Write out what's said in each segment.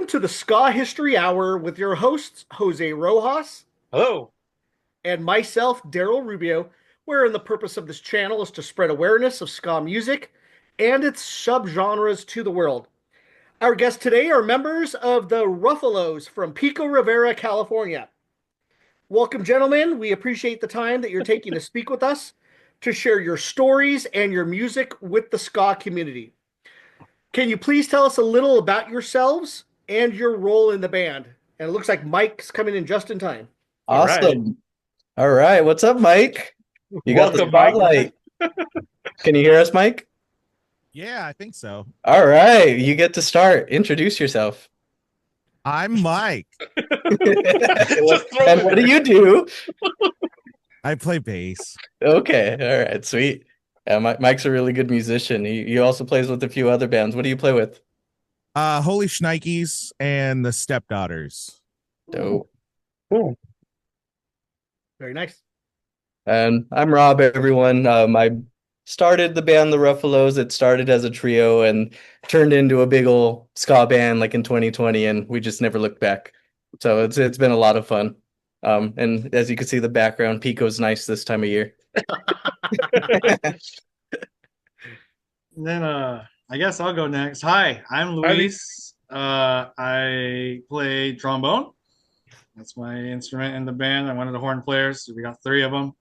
to the Ska History Hour with your hosts, Jose Rojas Hello. and myself, Daryl Rubio, wherein the purpose of this channel is to spread awareness of ska music and its subgenres to the world. Our guests today are members of the Ruffolos from Pico Rivera, California. Welcome, gentlemen. We appreciate the time that you're taking to speak with us, to share your stories and your music with the ska community. Can you please tell us a little about yourselves and your role in the band? And it looks like Mike's coming in just in time. All right. Awesome. All right. What's up, Mike? You got the Welcome, Mike. spotlight. Can you hear us, Mike? Yeah, I think so. All right. You get to start. Introduce yourself. I'm Mike. And what do you do? I play bass. Okay. All right. Sweet. Mike's a really good musician. He also plays with a few other bands. What do you play with? Holy Shnikes and the Stepdaughters. Dope. Cool. Very nice. And I'm Rob, everyone. I started the band The Ruffolos. It started as a trio and turned into a big old ska band like in 2020, and we just never looked back. So it's been a lot of fun. And as you can see, the background, Pico's nice this time of year. And then I guess I'll go next. Hi, I'm Luis. I play trombone. That's my instrument in the band. I'm one of the horn players. We got 3 of them.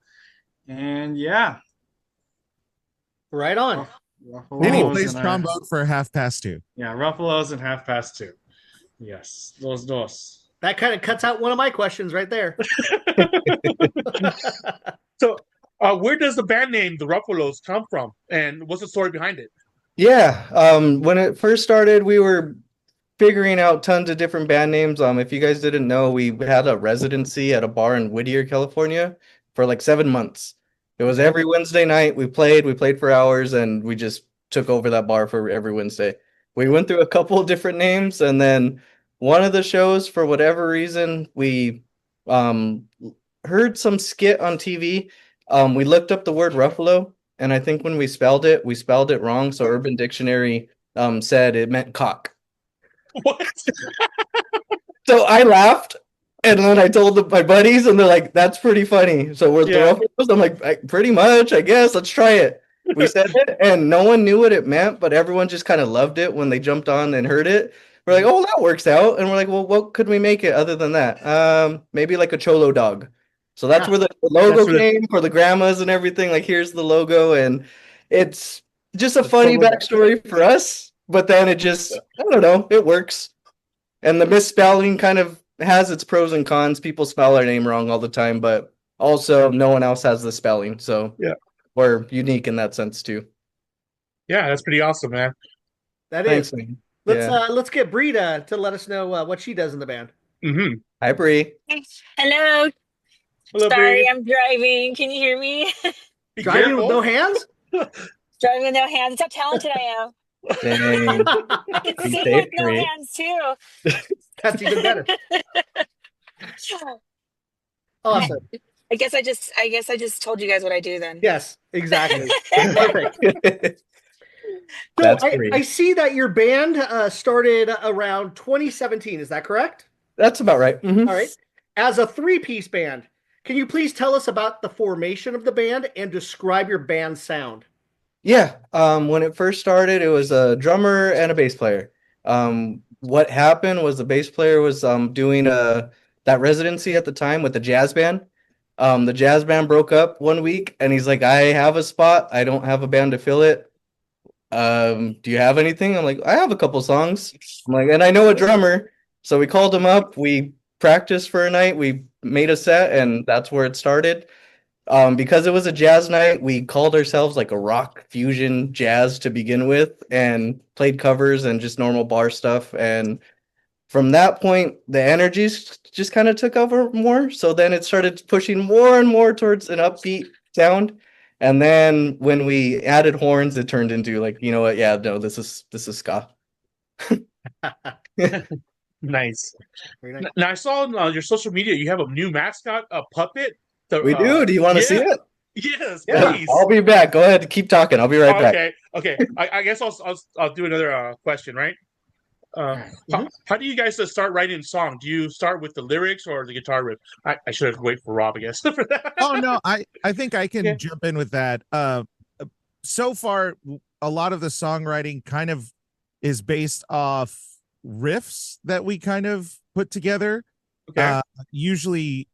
And yeah. Right on. And he Ruffolos plays and trombone for 2:30. Yeah, Ruffolos and 2:30. Yes, those dos. That kind of cuts out one of my questions right there. So, where does the band name The Ruffolos come from, and what's the story behind it? Yeah. When it first started, we were figuring out tons of different band names. If you guys didn't know, we had a residency at a bar in Whittier, California for like 7 months. It was every Wednesday night. We played for hours, and we just took over that bar for every Wednesday. We went through a couple of different names, and then one of the shows, for whatever reason, we heard some skit on TV. We looked up the word Ruffalo, and I think when we spelled it wrong. So Urban Dictionary said it meant cock. What? So I laughed, and then I told my buddies, and they're like, "That's pretty funny." So we're Yeah. the Ruffalos. I'm like, "Pretty much, I guess. Let's try it." We said it, and no one knew what it meant, but everyone just kind of loved it when they jumped on and heard it. We're like, "Oh, that works out." And we're like, "Well, what could we make it other than that? Maybe like a cholo dog." So that's where the logo came for the grandmas and everything. Like, here's the logo, and it's just a funny backstory for us. But then it just, I don't know, it works. And the misspelling kind of has its pros and cons. People spell our name wrong all the time, but also no one else has the spelling. So Yeah. we're unique in that sense too. Yeah, that's pretty awesome, man. That Thanks, is. man. Let's get Bree to let us know what she does in the band. Mm-hmm. Hi, Bree. Hello. Hello, Sorry, Bree. I'm driving. Can you hear me? Be Driving with no careful. hands? Driving with no hands. That's how talented I am. Dang. I can Be sing safe, with no Bree. hands too. That's even better. Awesome. I guess I just told you guys what I do then. Yes, exactly. Perfect. So That's great. I see that your band started around 2017. Is that correct? That's about right. Mhm. All right. As a 3-piece band, can you please tell us about the formation of the band and describe your band's sound? Yeah, when it first started, it was a drummer and a bass player. What happened was the bass player was doing that residency at the time with the jazz band. The jazz band broke up one week, and he's like, "I have a spot. I don't have a band to fill it. Do you have anything?" I'm like, "I have a couple songs." I'm like, "And I know a drummer." So we called him up. We practiced for a night. We made a set, and that's where it started. Because it was a jazz night, we called ourselves like a rock fusion jazz to begin with, and played covers and just normal bar stuff. And from that point, the energies just kind of took over more. So then it started pushing more and more towards an upbeat sound. And then when we added horns, it turned into like, you know what? Yeah, no, this is ska. Nice. Very nice. Now, I saw on your social media you have a new mascot, a puppet. We do. Do you want to see it? Yes, Yeah, please. I'll be back. Go ahead, keep talking. I'll be right back. Okay. I guess I'll do another question, right? How do you guys start writing a song? Do you start with the lyrics or the guitar riff? I should have waited for Rob, I guess, for that. Oh no, I think I can Yeah. jump in with that. So far, a lot of the songwriting kind of is based off riffs that we kind of put together. Okay. Usually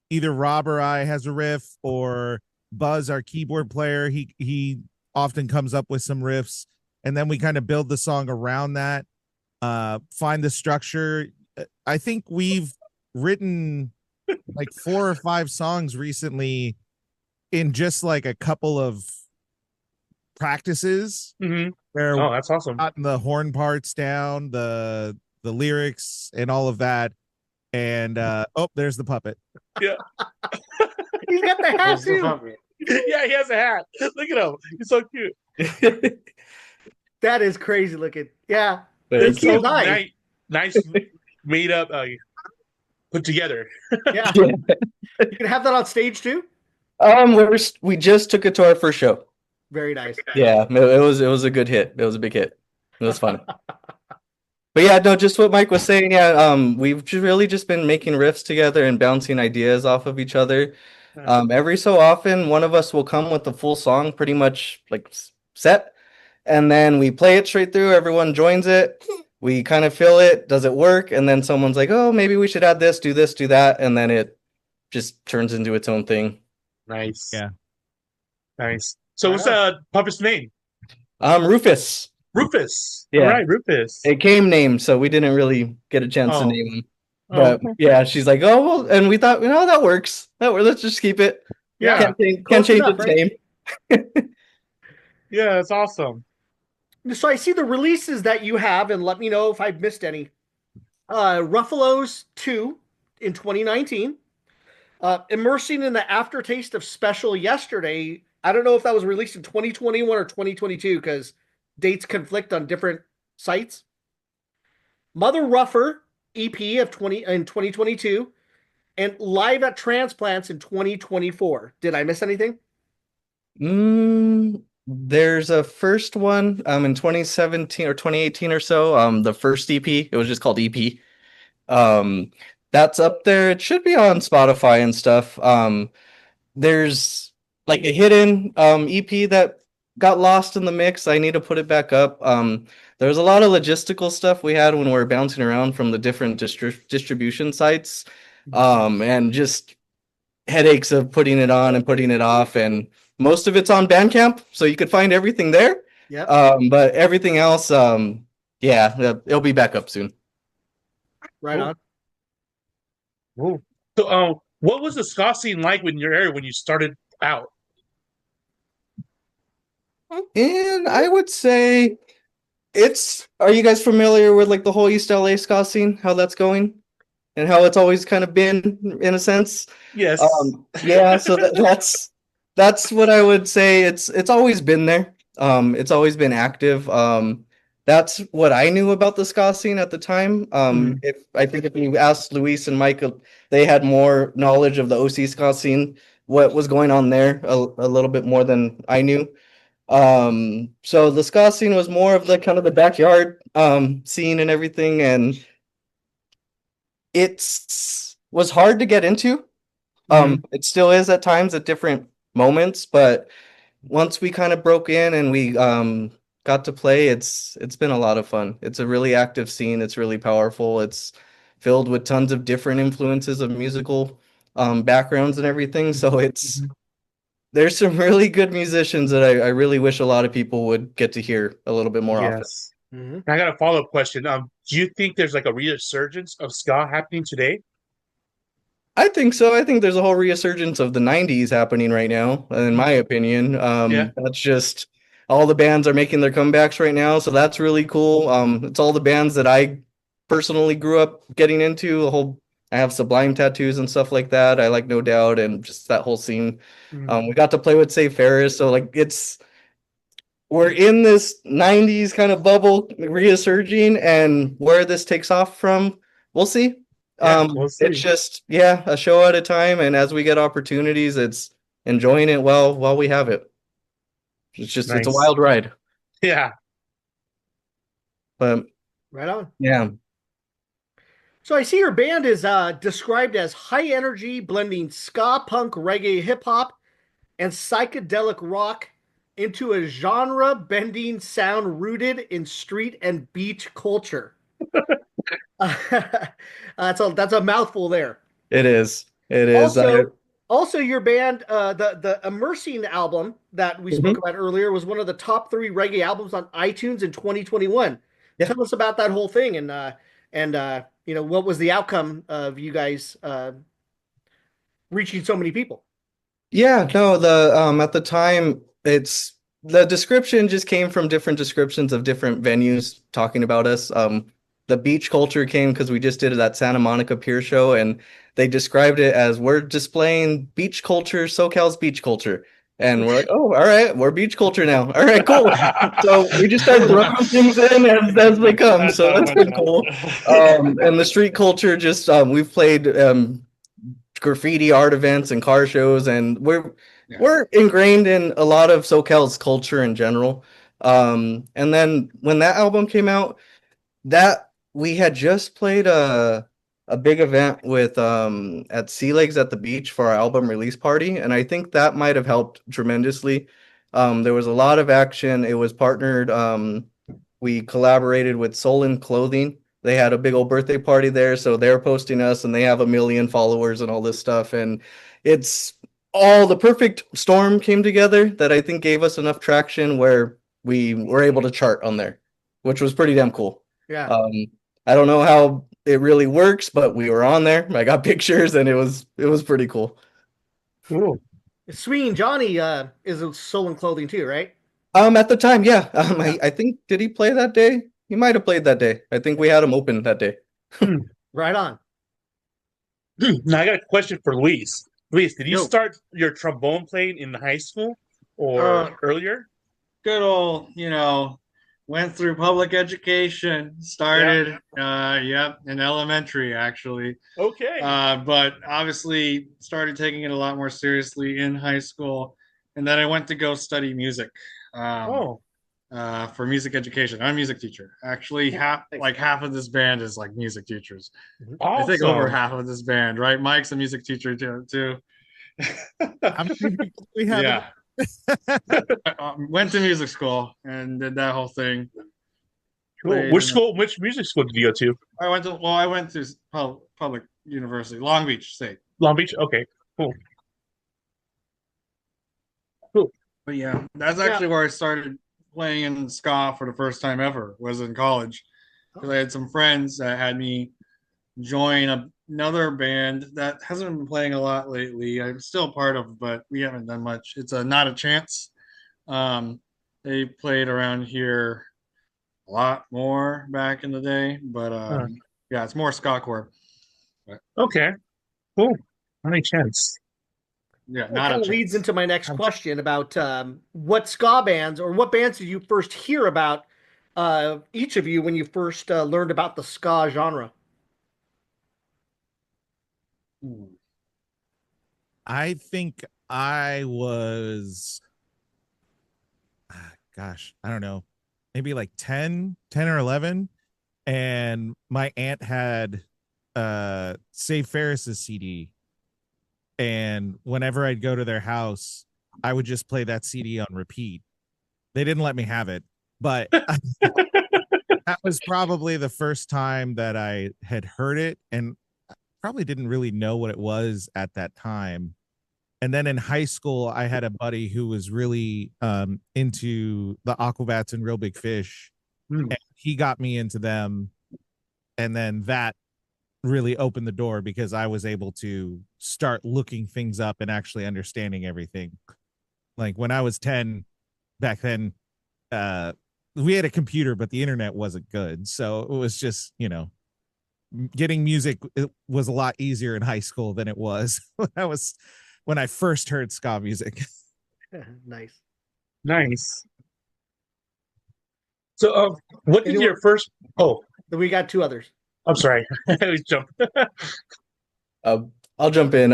either Rob or I has a riff, or Buzz, our keyboard player, he often comes up with some riffs, and then we kind of build the song around that. Find the structure. I think we've written like 4 or 5 songs recently in just like a couple of practices Mm-hmm. where Oh, that's awesome. gotten the horn parts down, the lyrics and all of that. And oh, there's the puppet. Yeah. He's got the hat There's the too. puppet. Yeah, he has a hat. Look at him. He's so cute. That is crazy looking. Yeah. It's He so is nice. nice made up, put together. Yeah. Yeah. You can have that on stage too. We just took it to our first show. Very nice. Yeah, it was a good hit. It was a big hit. It was fun. But yeah, no, just what Mike was saying. Yeah, we've really just been making riffs together and bouncing ideas off of each other. Every so often, one of us will come with the full song, pretty much like set, and then we play it straight through. Everyone joins it. We kind of feel it. Does it work? And then someone's like, "Oh, maybe we should add this, do that," and then it just turns into its own thing. Nice. Yeah. Nice. So what's puppet's name? Rufus. Rufus. Yeah. All right, Rufus. It came named, so we didn't really get a chance to Oh. name him. But yeah, she's like, "Oh well," and we thought, that works. Let's just keep it. Yeah. Can't Close change enough, its right? name. Yeah, that's awesome. So I see the releases that you have, and let me know if I've missed any. Ruffolos 2 in 2019. Immersing in the aftertaste of Special yesterday. I don't know if that was released in 2021 or 2022 because dates conflict on different sites. Mother Ruffer EP of 2022, and Live at Transplants in 2024. Did I miss anything? There's a first one in 2017 or 2018 or so. The first EP. It was just called EP. That's up there. It should be on Spotify and stuff. There's like a hidden EP that got lost in the mix. I need to put it back up. There's a lot of logistical stuff we had when we were bouncing around from the different distribution sites, and just headaches of putting it on and putting it off. And most of it's on Bandcamp, so you could find everything there. Yeah. But everything else, yeah, it'll be back up soon. Right on. Ooh. So, what was the ska scene like in your area when you started out? And I would say are you guys familiar with like the whole East LA ska scene, how that's going? And how it's always kind of been in a sense? Yes. Yeah, so that's what I would say. It's always been there. It's always been active. That's what I knew about the ska scene at the time. If you asked Luis and Michael, they had more knowledge of the OC ska scene, what was going on there a little bit more than I knew. So the ska scene was more of the kind of the backyard scene and everything, and was hard to get into. It still is at times at different moments, but once we kind of broke in and we got to play, it's been a lot of fun. It's a really active scene. It's really powerful. It's filled with tons of different influences of musical backgrounds and everything. So there's some really good musicians that I really wish a lot of people would get to hear a little bit more often. Yes. I got a follow-up question. Do you think there's like a resurgence of ska happening today? I think so. I think there's a whole resurgence of the 90s happening right now, in my opinion. That's just all the bands are making their comebacks right now, so that's really cool. It's all the bands that I personally grew up getting into. I have Sublime tattoos and stuff like that. I like No Doubt and just that whole scene. We got to play with Say Ferris, so like we're in this 90s kind of bubble resurging, and where this takes off from, we'll see. We'll see. It's just, a show at a time, and as we get opportunities, it's enjoying it while we have it. It's just, It's a Nice. wild ride. Yeah. But Right on. Yeah. So I see your band is described as high energy, blending ska, punk, reggae, hip hop, and psychedelic rock into a genre bending sound rooted in street and beach culture. That's a mouthful there. It is. It is. Also, your band, the Immersing album that we spoke Mhm. about earlier, was one of the top 3 reggae albums on iTunes in 2021. Yeah. Tell us about that whole thing and what was the outcome of you guys reaching so many people? Yeah, no, the at the time it's the description just came from different descriptions of different venues talking about us. The beach culture came because we just did that Santa Monica Pier show and they described it as we're displaying beach culture, SoCal's beach culture. And we're like, oh, all right, we're beach culture now. All right, cool. So we just started throwing things in as they come. So that's been cool. And the street culture just we've played graffiti art events and car shows, and we're ingrained in a lot of SoCal's culture in general. And then when that album came out, that we had just played a big event with at Sea Legs at the beach for our album release party, and I think that might have helped tremendously. There was a lot of action. It was partnered. We collaborated with Solon Clothing. They had a big old birthday party there, so they're posting us, and they have 1 million followers and all this stuff. And it's all the perfect storm came together that I think gave us enough traction where we were able to chart on there, which was pretty damn cool. Yeah. I don't know how it really works, but we were on there. I got pictures, and it was pretty cool. Cool. Swinging Johnny is a Soul and Clothing too, right? At the time, yeah. I think did he play that day? He might have played that day. I think we had him open that day. Right on. Now I got a question for Luis. Luis, did you Yo. start your trombone playing in high school or earlier? Good old, went through public education, started, in elementary actually. Okay. But obviously started taking it a lot more seriously in high school. And then I went to go study music. For music education. I'm a music teacher. Actually, half of this band is like music teachers. I think Awesome. over half of this band, right? Mike's a music teacher too. We have Yeah. Went to music school and did that whole thing. Cool. Which music school did you go to? I went to public university, Long Beach State. Long Beach? Okay. Cool. But yeah, that's actually where I started playing in ska for the first time ever, was in college. Because I had some friends that had me join another band that hasn't been playing a lot lately. I'm still part of, but we haven't done much. It's Not a Chance. They played around here a lot more back in the day, but yeah, it's more ska core. Okay. Cool. Not a chance. Yeah, That not kind a of leads chance. into my next question about what ska bands or what bands did you first hear about, each of you, when you first learned about the ska genre? I think I was, gosh, I don't know, maybe like 10 or 11. And my aunt had Save Ferris's CD. And whenever I'd go to their house, I would just play that CD on repeat. They didn't let me have it, but that was probably the first time that I had heard it, and probably didn't really know what it was at that time. And then in high school, I had a buddy who was really into the Aquabats and Real Big Fish, and he got me into them. And then that really opened the door because I was able to start looking things up and actually understanding everything. Like when I was 10 back then, we had a computer, but the internet wasn't good. So it was just, getting music was a lot easier in high school than it was when I first heard ska music. Nice. Nice. So, what did your first? Oh, We got 2 others. I'm sorry. I always jump. I'll jump in.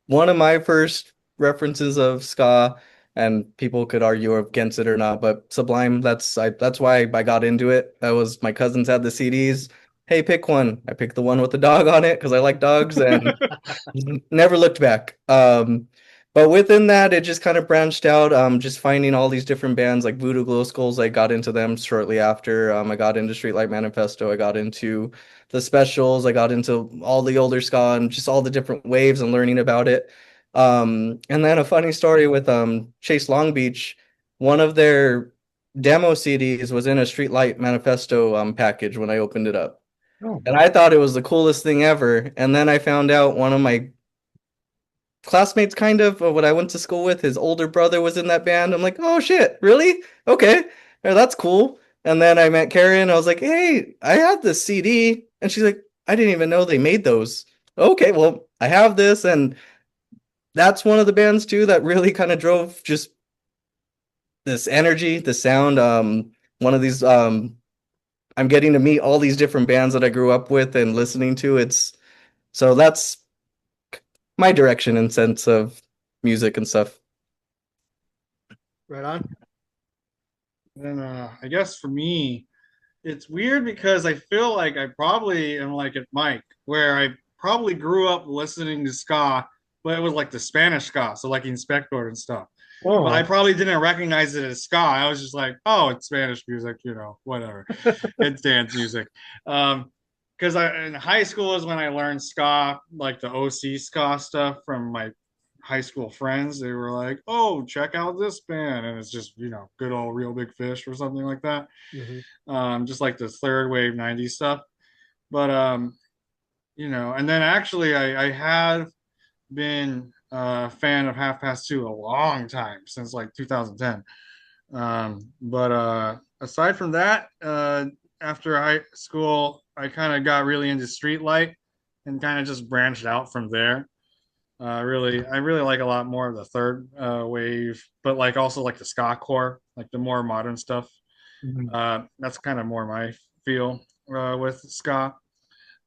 One of my first references of ska and people could argue against it or not. But Sublime, that's why I got into it. That was my cousins had the CDs. Hey, pick one. I picked the one with the dog on it because I like dogs and never looked back. But within that, it just kind of branched out. Just finding all these different bands like Voodoo Glow Skulls. I got into them shortly after. I got into Streetlight Manifesto. I got into the Specials. I got into all the older ska and just all the different waves and learning about it. And then a funny story with Chase Long Beach. One of their demo CDs was in a Streetlight Manifesto package when I opened it up. Oh. And I thought it was the coolest thing ever. And then I found out one of my classmates, kind of what I went to school with, his older brother was in that band. I'm like, oh shit, really? Okay, yeah, that's cool. And then I met Karen. I was like, hey, I have this CD. And she's like, I didn't even know they made those. Okay, well, I have this. And that's one of the bands too that really kind of drove just this energy, the sound. One of these, I'm getting to meet all these different bands that I grew up with and listening to. So that's my direction and sense of music and stuff. Right on. And I guess for me, it's weird because I feel like I probably am like at Mike, where I probably grew up listening to ska, but it was like the Spanish ska, so like Inspector and stuff. Oh. But I probably didn't recognize it as ska. I was just like, oh, it's Spanish music, whatever. It's dance music. Because in high school is when I learned ska, like the OC ska stuff from my high school friends. They were like, oh, check out this band. And it's just, good old Real Big Fish or something like that. Mm-hmm. Just like the third wave 90s stuff. But, and then actually I have been a fan of Half Past Two a long time, since like 2010. But aside from that, after high school, I kind of got really into Streetlight and kind of just branched out from there. I really like a lot more of the third wave, but like also like the ska core, like the more modern stuff. That's kind of more my feel with ska.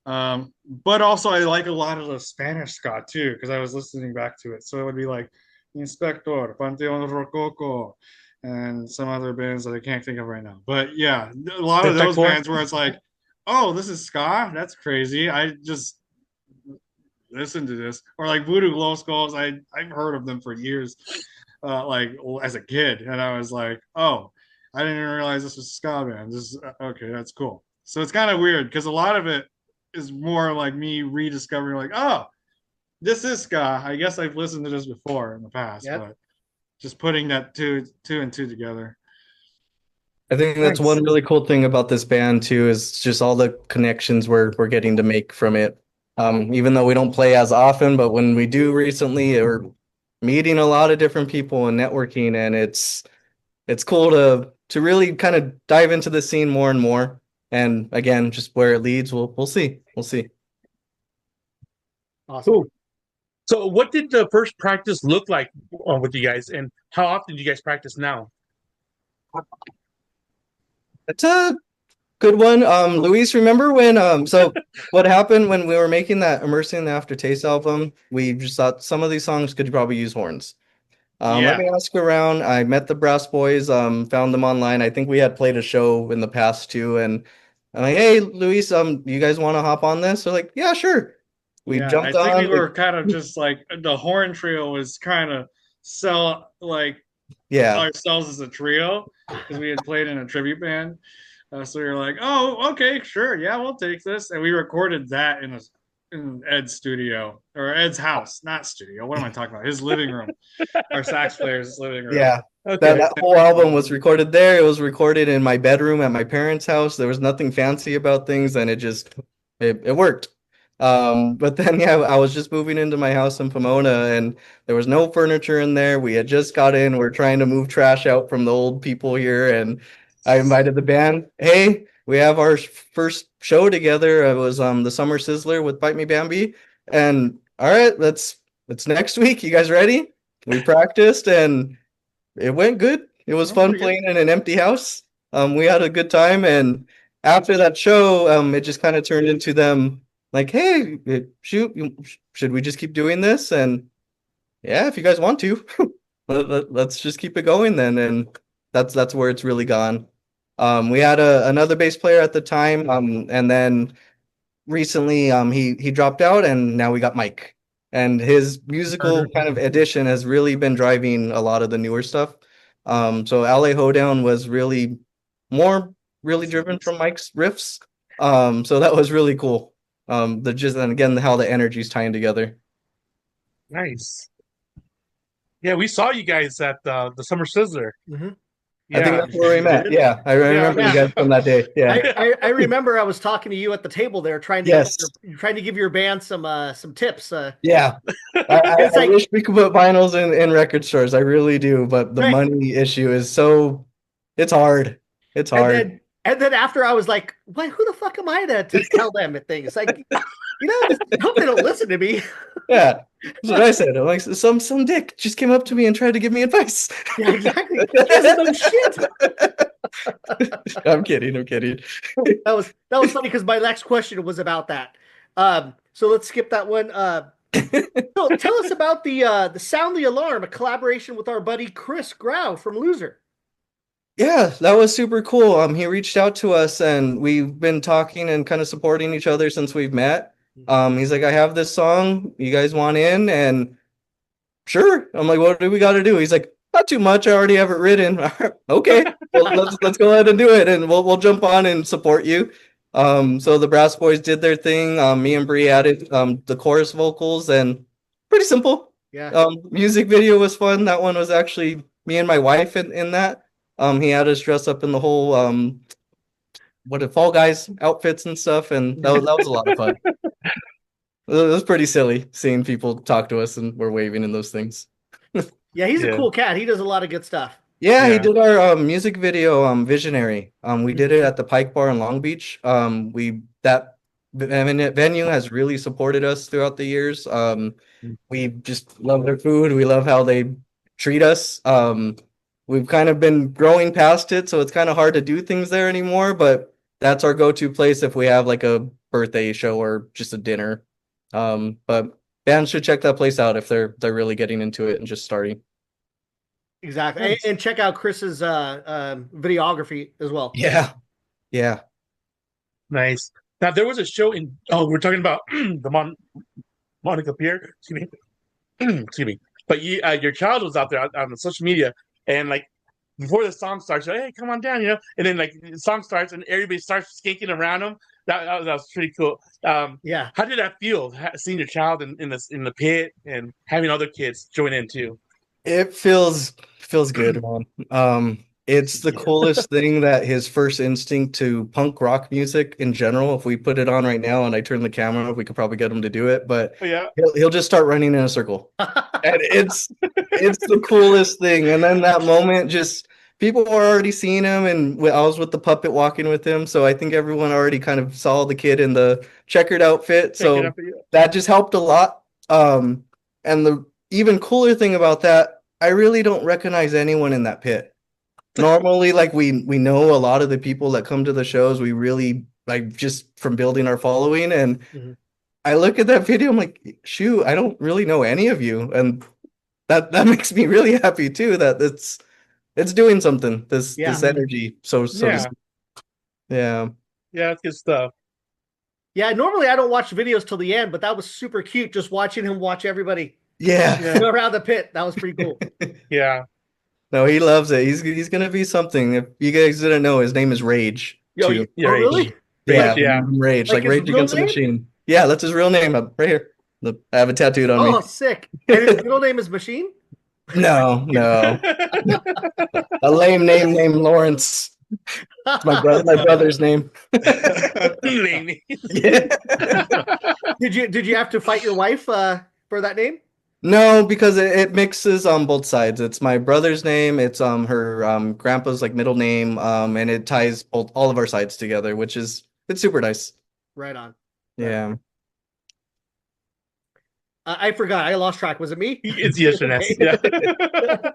But also I like a lot of the Spanish ska too, because I was listening back to it. So it would be like Inspector, Panteon Rococo, and some other bands that I can't think of right now. But yeah, a lot of those bands where it's like, oh, this is ska? That's crazy. I just listen to this. Or like Voodoo Glow Skulls, I've heard of them for years, like as a kid. And I was like, oh, I didn't even realize this was ska band. This is okay, that's cool. So it's kind of weird because a lot of it is more like me rediscovering, like, oh, this is ska. I guess I've listened to this before in the past, but just putting that two and two together. I think that's one really cool thing about this band too, is just all the connections we're getting to make from it. Even though we don't play as often, but when we do recently, we're meeting a lot of different people and networking, and it's cool to really kind of dive into the scene more and more. And again, just where it leads, we'll see. We'll see. Awesome. Cool. So what did the first practice look like with you guys, and how often do you guys practice now? It's a good one. Luis, remember when so what happened when we were making that Immersing the Aftertaste album? We just thought some of these songs could probably use horns. Let me ask around. I met the Brass Boys, found them online. I think we had played a show in the past too, and I'm like, hey, Luis, you guys want to hop on this? They're like, yeah, sure. We jumped on. I think we were kind of just like the horn trio was kind of sell like ourselves as a trio because we had played in a tribute band. So we were like, oh, okay, sure, yeah, we'll take this, and we recorded that in Ed's studio or Ed's house, not studio. What am I talking about? His living room, our sax player's living room. Yeah. Okay. That whole album was recorded there. It was recorded in my bedroom at my parents' house. There was nothing fancy about things, and it worked. But then I was just moving into my house in Pomona, and there was no furniture in there. We had just got in. We're trying to move trash out from the old people here, and I invited the band. Hey, we have our first show together. It was the Summer Sizzler with Bite Me Bambi, and all right, it's next week. You guys ready? We practiced, and it went good. It was fun playing in an empty house. We had a good time, and after that show, it just kind of turned into them like, hey, shoot, should we just keep doing this? And yeah, if you guys want to. Let's just keep it going then, and that's where it's really gone. We had another bass player at the time, and then recently he dropped out, and now we got Mike, and his musical kind of addition has really been driving a lot of the newer stuff. So LA Hoedown was really driven from Mike's riffs. So that was really cool. The just and again how the energy's tying together. Nice. Yeah, we saw you guys at the Summer Sizzler. Mm-hmm. I think Yeah. that's where we met. Yeah, I remember Yeah. you guys from that day. Yeah. I remember I was talking to you at the table there, trying to Yes. trying to give your band some tips. Yeah. It's I like- wish we could put vinyls in record stores. I really do, but the Right. money issue is so it's hard. It's hard. And then after I was like, "What? Who the fuck am I to tell them things?" Like, I hope they don't listen to me. Yeah. That's what I said. I'm like, some dick just came up to me and tried to give me advice. Yeah, exactly. He doesn't know shit. I'm kidding. I'm kidding. That was funny because my next question was about that. So let's skip that one. So tell us about the Sound the Alarm, a collaboration with our buddy Chris Grau from Loser. Yeah, that was super cool. He reached out to us and we've been talking and kind of supporting each other since we've met. He's like, I have this song, you guys want in? And sure. I'm like, what do we got to do? He's like, not too much. I already have it written. Okay, well, let's go ahead and do it, and we'll jump on and support you. So the Brass Boys did their thing. Me and Bree added the chorus vocals, and pretty simple. Yeah. Music video was fun. That one was actually me and my wife in that. He had us dress up in the whole Fall Guys outfits and stuff, and that was a lot of fun. It was pretty silly seeing people talk to us and we're waving in those things. Yeah, he's Yeah. a cool cat. He does a lot of good stuff. Yeah, he Yeah. did our music video, Visionary. We did it at the Pike Bar in Long Beach. That venue has really supported us throughout the years. We just love their food. We love how they treat us. We've kind of been growing past it, so it's kind of hard to do things there anymore, but that's our go-to place if we have like a birthday show or just a dinner. But bands should check that place out if they're really getting into it and just starting. Exactly. Nice. And check out Chris's videography as well. Yeah. Yeah. Nice. Now there was a show in. Oh, we're talking about the Monica Pierre. Excuse me. Excuse me. But your child was out there on the social media, and like before the song starts, you're like, hey, come on down, And then like the song starts, and everybody starts skanking around him. That was pretty cool. Yeah. How did that feel? Seeing your child in the pit and having other kids join in too. It feels good, man. It's the coolest thing that his first instinct to punk rock music in general. If we put it on right now and I turn the camera, we could probably get him to do it. But Yeah. he'll just start running in a circle, and it's the coolest thing. And then that moment, just people were already seeing him, and I was with the puppet walking with him, so I think everyone already kind of saw the kid in the checkered outfit. So that just helped a lot. And the even cooler thing about that, I really don't recognize anyone in that pit. Normally, like we know a lot of the people that come to the shows. We really like just from building our following, and I look at that video, I'm like, shoot, I don't really know any of you, and that makes me really happy too. That it's doing something. This energy. So yeah. Yeah, that's good stuff. Yeah, normally I don't watch videos till the end, but that was super cute just watching him watch everybody Yeah. go around the pit. That was pretty cool. Yeah. No, he loves it. He's gonna be something. If you guys didn't know, his name is Rage. Yo, too. Yeah, oh, Rage. really? Yeah, Yeah. Rage. Like Like his Rage real Against the name? Machine. Yeah, that's his real name. Right here. I have it tattooed on Oh, me. sick. And his middle name is Machine? No. A lame name named Lawrence. It's my brother's name. Lame. Yeah. Did you have to fight your wife for that name? No, because it mixes on both sides. It's my brother's name, it's her grandpa's like middle name, and it ties all of our sides together, which is it's super nice. Right on. Yeah. I forgot. I lost track. Was it me? It's yes and yes. Yeah.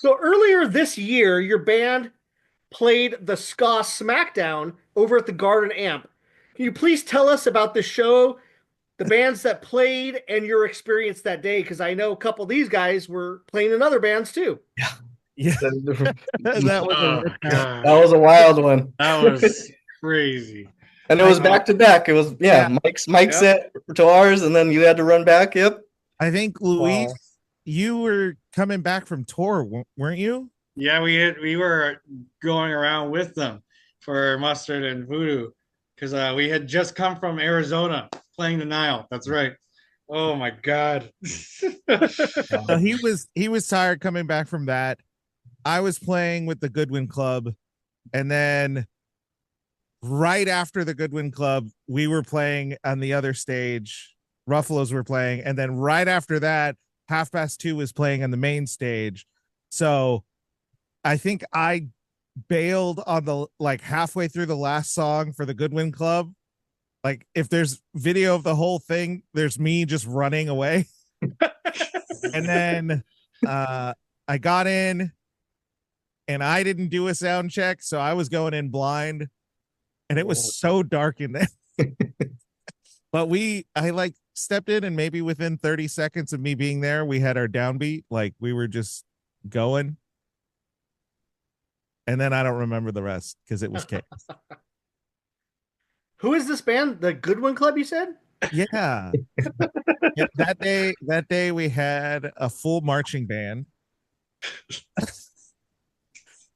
So earlier this year, your band played the Ska Smackdown over at the Garden Amp. Can you please tell us about the show the bands that played and your experience that day, because I know a couple of these guys were playing in other bands too. Yeah, that was Oh a my rip. That god, was a wild one. that was crazy. And it was back to back. It was Mike Yep. set to ours, and then you had to run back. Yep. I think Luis, Wow. you were coming back from tour, weren't you? Yeah, we were going around with them for Mustard and Voodoo because we had just come from Arizona playing the Nile. That's right. Oh my god. So he was tired coming back from that. I was playing with the Goodwin Club, and then right after the Goodwin Club, we were playing on the other stage. Ruffolos were playing, and then right after that, 2:30 was playing on the main stage. So I think I bailed on the like halfway through the last song for the Goodwin Club. Like if there's video of the whole thing, there's me just running away. And then I got in and I didn't do a sound check, so I was going in blind, and it was so dark in there. But I like stepped in, and maybe within 30 seconds of me being there, we had our downbeat. Like we were just going. And then I don't remember the rest because it was chaos. Who is this band? The Goodwin Club, you said? Yeah. Yep, that day we had a full marching band.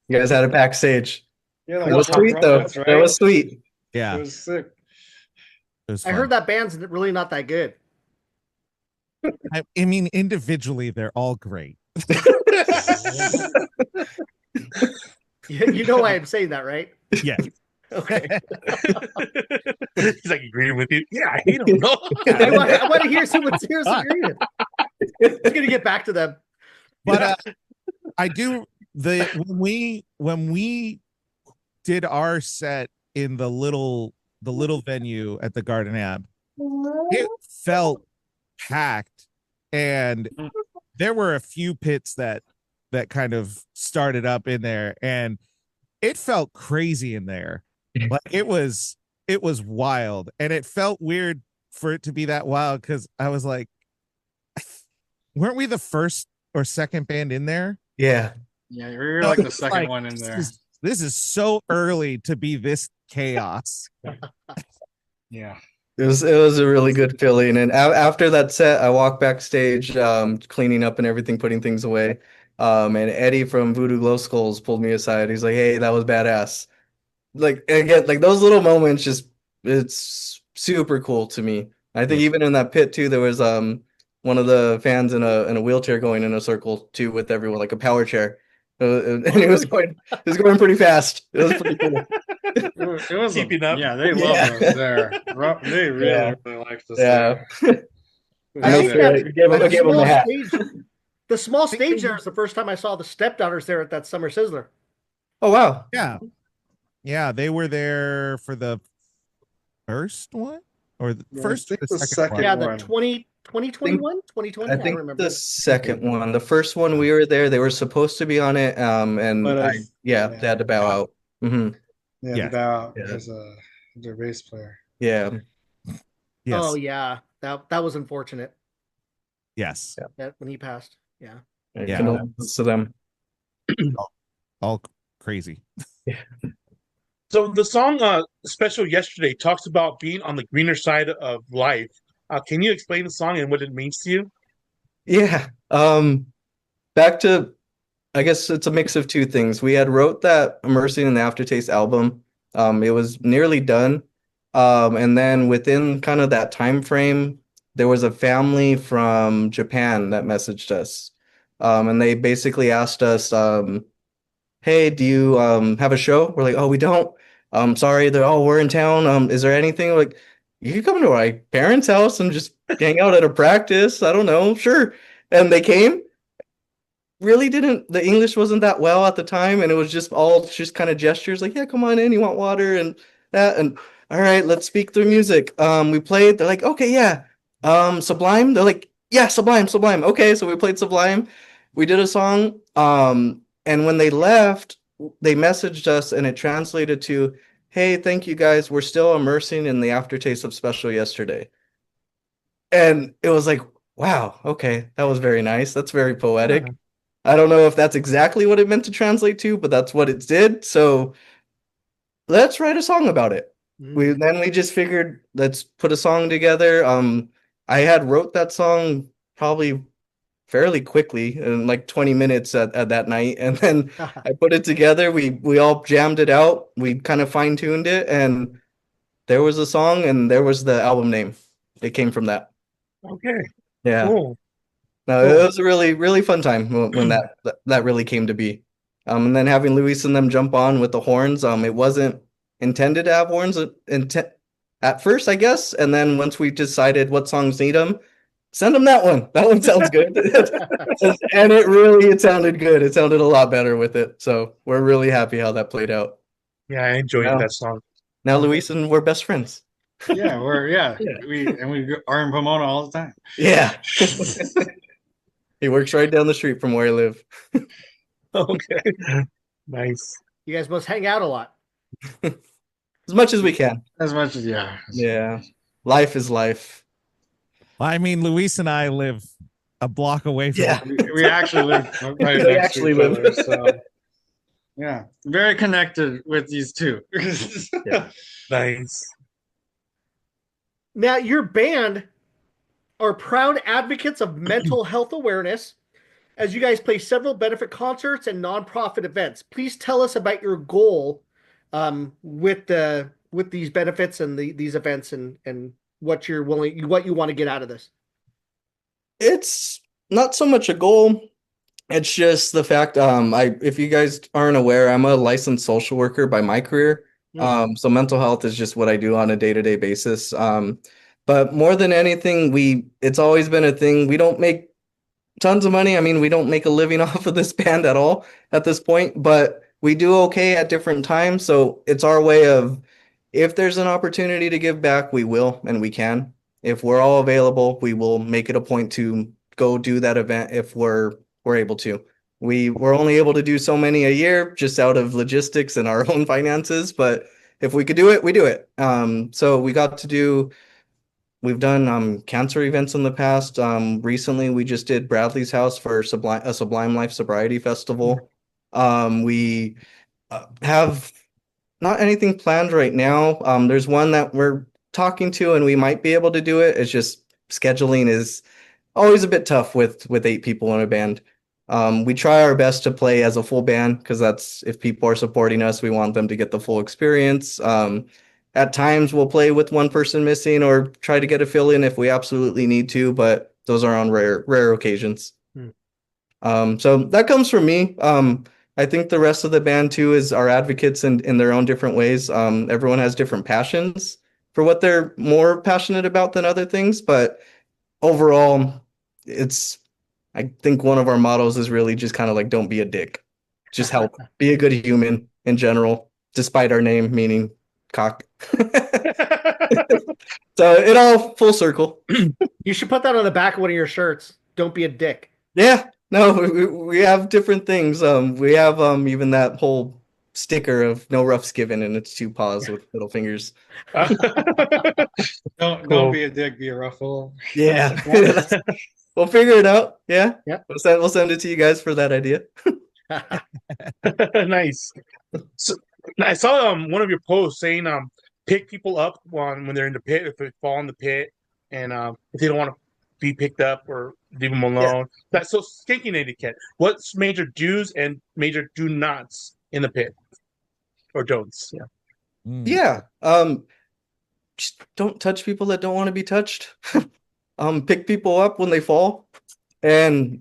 You guys had it backstage. Yeah, It was sweet though. trumpets, right? That was sweet. Yeah. It was sick. It was I fun. heard that band's really not that good. I mean, individually, they're all great. You know why I'm saying that, right? Yeah. Okay. He's like agreeing with you. Yeah, I hate him. No. I want to hear someone seriously agreeing. It's gonna get back to them. But I do when we did our set in the little venue at the Garden Ab, it felt packed, and there were a few pits that kind of started up in there, and it felt crazy in there. Like it was wild, and it felt weird for it to be that wild because I was like, weren't we the first or second band in there? Yeah. Yeah, we were like the second one in there. This is so early to be this chaos. Yeah. It was a really good feeling. And after that set, I walked backstage, cleaning up and everything, putting things away. And Eddie from Voodoo Glow Skulls pulled me aside. He's like, "Hey, that was badass." Like again, like those little moments, it's super cool to me. I think even in that pit too, there was one of the fans in a wheelchair going in a circle too with everyone, like a power chair. And it was going pretty fast. It was pretty cool. It was Keeping up. Yeah, they love us there. They really liked us there. I think I gave him a hat. The small stage there is the first time I saw the Stepdaughters there at that Summer Sizzler. Oh wow. Yeah, they were there for the first one or the first or the second one. Yeah, the 2021, 2020. I I think remember the second one. The first one we were there. They were supposed to be on it. And they had to bow out. Mm-hmm. Yeah, to bow out Yeah. because their bass player. Yeah. Yes. Oh yeah, that was unfortunate. Yes. That when he passed. Yeah. Yeah. Condolences to them. All crazy. So the song "Special Yesterday" talks about being on the greener side of life. Can you explain the song and what it means to you? Yeah. Back to, I guess it's a mix of two things. We had wrote that Immersing in the Aftertaste album. It was nearly done. And then within kind of that time frame, there was a family from Japan that messaged us. And they basically asked us, "Hey, do you have a show?" We're like, "Oh, we don't. Sorry." They're, "Oh, we're in town. Is there anything?" Like, "You can come to my parents' house and just hang out at a practice. I don't know. Sure." And they came. Really didn't, the English wasn't that well at the time, and it was just kind of gestures like, "Yeah, come on in, you want water?" and that, and all right, let's speak through music. We played, they're like, "Okay, yeah." Sublime, they're like, "Yeah, Sublime." Okay, so we played Sublime. We did a song. And when they left, they messaged us and it translated to, "Hey, thank you guys. We're still immersing in the aftertaste of Special Yesterday." And it was like, wow, okay, that was very nice. That's very poetic. I don't know if that's exactly what it meant to translate to, but that's what it did. So let's write a song about it. We just figured let's put a song together. I had wrote that song probably fairly quickly in like 20 minutes at that night, and then I put it together. We all jammed it out. We kind of fine-tuned it, and there was a song and there was the album name. It came from that. Okay. Yeah. Cool. No, Cool. it was a really, really fun time when that really came to be. And then having Luis and them jump on with the horns, it wasn't intended to have horns at first, I guess. And then once we decided what songs need them, send them that one. That one sounds good. And it sounded good. It sounded a lot better with it. So we're really happy how that played out. Yeah, I enjoyed Yeah. that song. Now Luis and we're best friends. Yeah, we are in Pomona all the time. Yeah. He works right down the street from where I live. Okay. Nice. You guys must hang out a lot. As much as we can. As much as Yeah. Life is life. I mean, Luis and I live a block away from. Yeah. we actually live right We next actually to each live. other, so yeah, very connected with these two. Nice. Now, your band are proud advocates of mental health awareness as you guys play several benefit concerts and nonprofit events. Please tell us about your goal with these benefits and these events and what you want to get out of this. It's not so much a goal. It's just the fact, if you guys aren't aware, I'm a licensed social worker by my career. So mental health is just what I do on a day-to-day basis. But more than anything, it's always been a thing. We don't make tons of money. I mean, we don't make a living off of this band at all at this point, but we do okay at different times. So it's our way of, if there's an opportunity to give back, we will, and we can. If we're all available, we will make it a point to go do that event if we're able to. We're only able to do so many a year just out of logistics and our own finances, but if we could do it, we do it. So we've done cancer events in the past. Recently we just did Bradley's house for a Sublime Life Sobriety Festival. We have not anything planned right now. There's one that we're talking to and we might be able to do it. It's just scheduling is always a bit tough with 8 people in a band. We try our best to play as a full band because that's, if people are supporting us, we want them to get the full experience. At times we'll play with one person missing or try to get a fill in if we absolutely need to, but those are on rare occasions. So that comes from me. I think the rest of the band too are advocates in their own different ways. Everyone has different passions for what they're more passionate about than other things, but overall, I think one of our mottos is really just kind of like, don't be a dick. Just help. Be a good human in general, despite our name meaning cock. So it all full circle. You should put that on the back of one of your shirts. Don't be a dick. Yeah. No, we have different things. We have even that whole sticker of no roughs given, and it's 2 paws with middle fingers. Don't be a dick, be a ruffle. Yeah. We'll figure it out. Yeah. Yeah. We'll send it to you guys for that idea. Nice. So I saw one of your posts saying pick people up when they're in the pit, if they fall in the pit, and if they don't want to be picked up or leave them alone. That's so skanking etiquette. What's major do's and major do nots in the pit, or don'ts? Yeah. Yeah. Just don't touch people that don't want to be touched. Pick people up when they fall and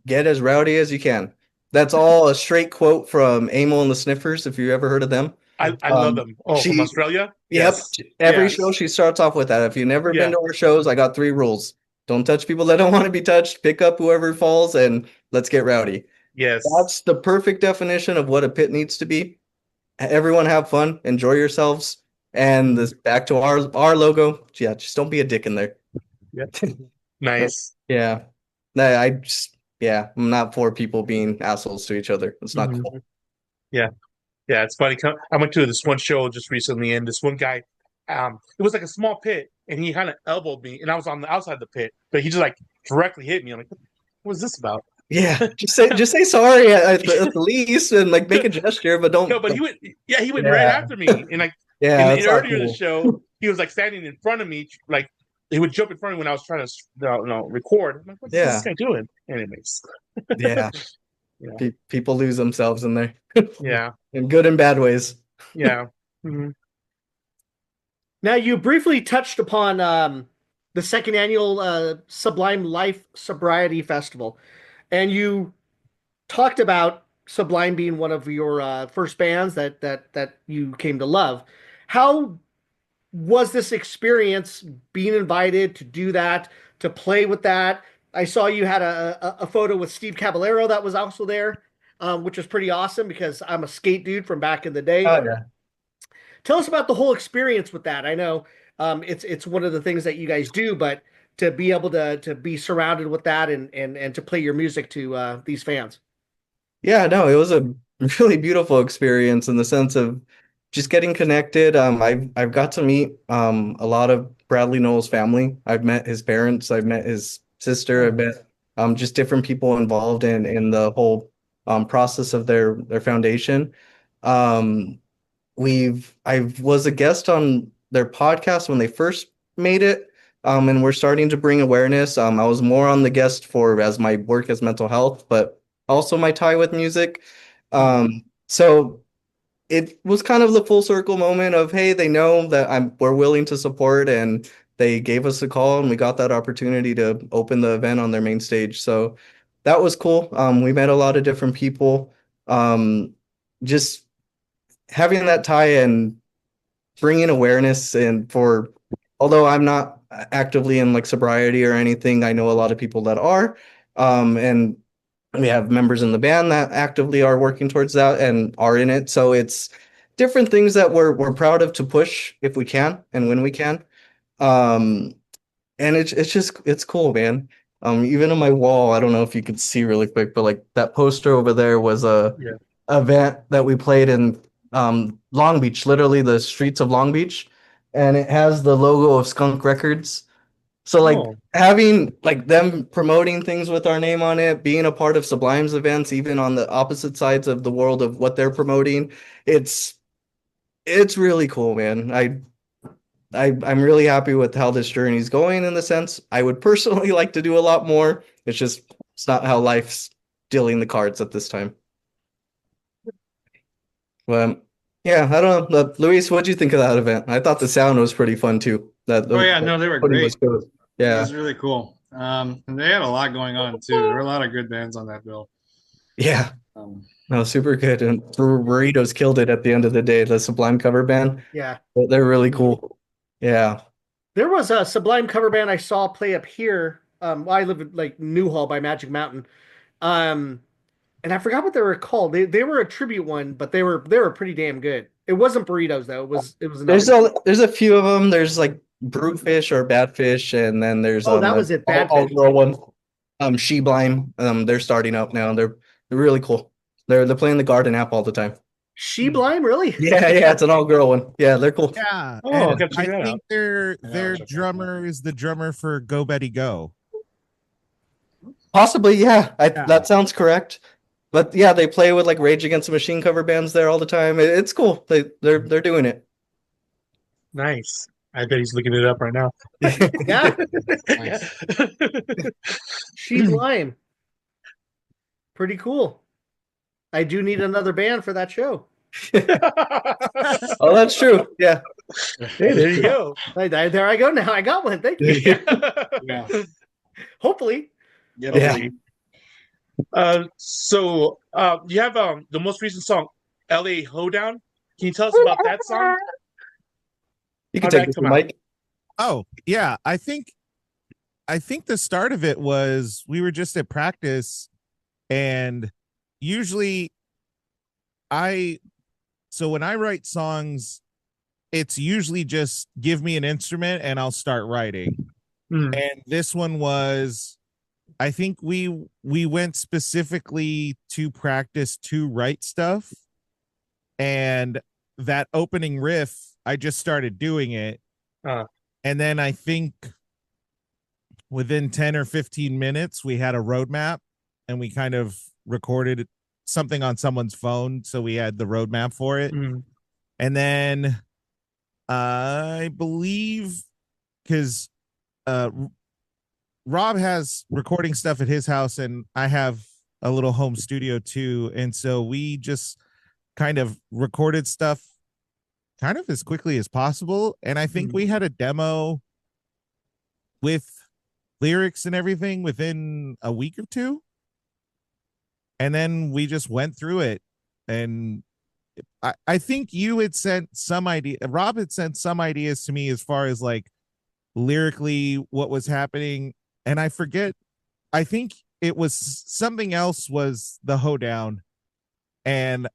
get as rowdy as you can. That's all a straight quote from Amel and the Sniffers, if you ever heard of them. I love them. Oh, from Australia? Yep. Yes. Every show she starts off with that. If you've never been to our shows, I got 3 rules. Don't touch people that don't want to be touched. Pick up whoever falls and let's get rowdy. Yes. That's the perfect definition of what a pit needs to be. Everyone have fun, enjoy yourselves. And back to our logo. Yeah, just don't be a dick in there. Yeah. Nice. Yeah. I'm not for people being assholes to each other. It's not cool. Yeah. Yeah, it's funny. I went to this one show just recently, and this one guy it was like a small pit, and he kind of elbowed me, and I was on the outside of the pit, but he just like directly hit me. I'm like, what was this about? Yeah, just say sorry at the least, and like make a gesture, but No, don't. but he went right Yeah, after me, and like yeah, that's not earlier in the cool. show, he was like standing in front of me, like he would jump in front of me when I was trying to record. I'm like, what's this Yeah, guy doing? Anyways, yeah. yeah, People lose themselves in there, yeah, in good and bad ways. yeah. Mhm. Now, you briefly touched upon the second annual Sublime Life Sobriety Festival, and you talked about Sublime being one of your first bands that you came to love. How was this experience being invited to do that, to play with that? I saw you had a photo with Steve Caballero that was also there, which was pretty awesome because I'm a skate dude from back in the day. Oh yeah. Tell us about the whole experience with that. I know it's one of the things that you guys do, but to be able to be surrounded with that and to play your music to these fans. Yeah, no, it was a really beautiful experience in the sense of just getting connected. I've got to meet a lot of Bradley Noel's family. I've met his parents, I've met his sister, I've met just different people involved in the whole process of their foundation. Um, I was a guest on their podcast when they first made it. And we're starting to bring awareness. I was more on the guest for as my work as mental health, but also my tie with music. So it was kind of the full circle moment of, hey, they know that we're willing to support, and they gave us a call, and we got that opportunity to open the event on their main stage. So that was cool. We met a lot of different people. Just having that tie and bringing awareness, and for although I'm not actively in like sobriety or anything, I know a lot of people that are. And we have members in the band that actively are working towards that and are in it. So it's different things that we're proud of to push if we can and when we can. Um, and it's just it's cool, man. Even on my wall, I don't know if you could see really quick, but like that poster over there was a Yeah. event that we played in Long Beach, literally the streets of Long Beach, and it has the logo of Skunk Records. So like Oh, having like them promoting things with our name on it, being a part of Sublime's events, even on the opposite sides of the world of what they're promoting, it's it's really cool, man. I'm really happy with how this journey is going in the sense I would personally like to do a lot more. It's not how life's dealing the cards at this time. But yeah, I don't know. Luis, what do you think of that event? I thought the sound was pretty fun too. Oh yeah, no, they were putting was great. good. It Yeah, was really cool. And they had a lot going on too. There were a lot of good bands on that bill. yeah. Um, No, super good. And Burritos killed it at the end of the day. The Sublime cover band, Yeah. they're really cool. Yeah. There was a Sublime cover band I saw play up here. I live in like Newhall by Magic Mountain. Um, and I forgot what they were called. They were a tribute one, but they were pretty damn good. It wasn't burritos though. It was another. There's a few of them. There's like Brewfish or Badfish, and then there's Oh, that a was it. all Badfish. girl one. She Blime. They're starting up now. They're really cool. They're playing the Garden app all the time. She Blime, really? Yeah, yeah, it's an all girl one. Yeah, they're cool. Yeah, oh, and I gotta check I that out. think their Yeah, I'll their check that drummer is the drummer for Go Betty Go. Possibly, yeah. Yeah. That sounds correct. But yeah, they play with like Rage Against the Machine cover bands there all the time. It's cool. They're doing it. Nice. I bet he's looking it up right now. Yeah, Nice. She Blime. Pretty cool. I do need another band for that show. Oh, that's true. Yeah. Hey, there you go. There I go now. I got one. Thank you. Yeah. Hopefully. Get Yeah. over it. So you have the most recent song, LA Hoedown. Can you tell us about that song? You can How'd take that this come one, out? Mike. Oh, yeah. I think the start of it was we were just at practice, and usually so when I write songs, it's usually just give me an instrument and I'll start writing. Mm. And this one was, I think we went specifically to practice to write stuff, and that opening riff I just started doing it. Uh. And then I think within 10 or 15 minutes, we had a roadmap and we kind of recorded something on someone's phone. So we had the roadmap for it. Mm. And then I believe because Rob has recording stuff at his house and I have a little home studio too. And so we just kind of recorded stuff kind of as quickly as possible. And I think we had a demo with lyrics and everything within a week or two. And then we just went through it. And I think you had sent some idea, Rob had sent some ideas to me as far as like lyrically what was happening. And I forget, I think it was something else was the hoedown. And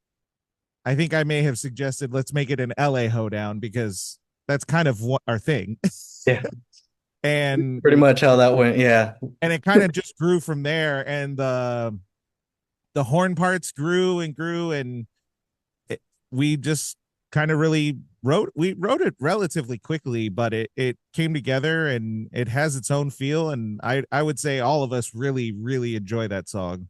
I think I may have suggested let's make it an LA hoedown because that's kind of what our thing. Yeah. And pretty much how that went. Yeah. And it kind of just grew from there. And the horn parts grew and grew. And we just kind of really wrote it relatively quickly, but it came together and it has its own feel. And I would say all of us really, really enjoy that song.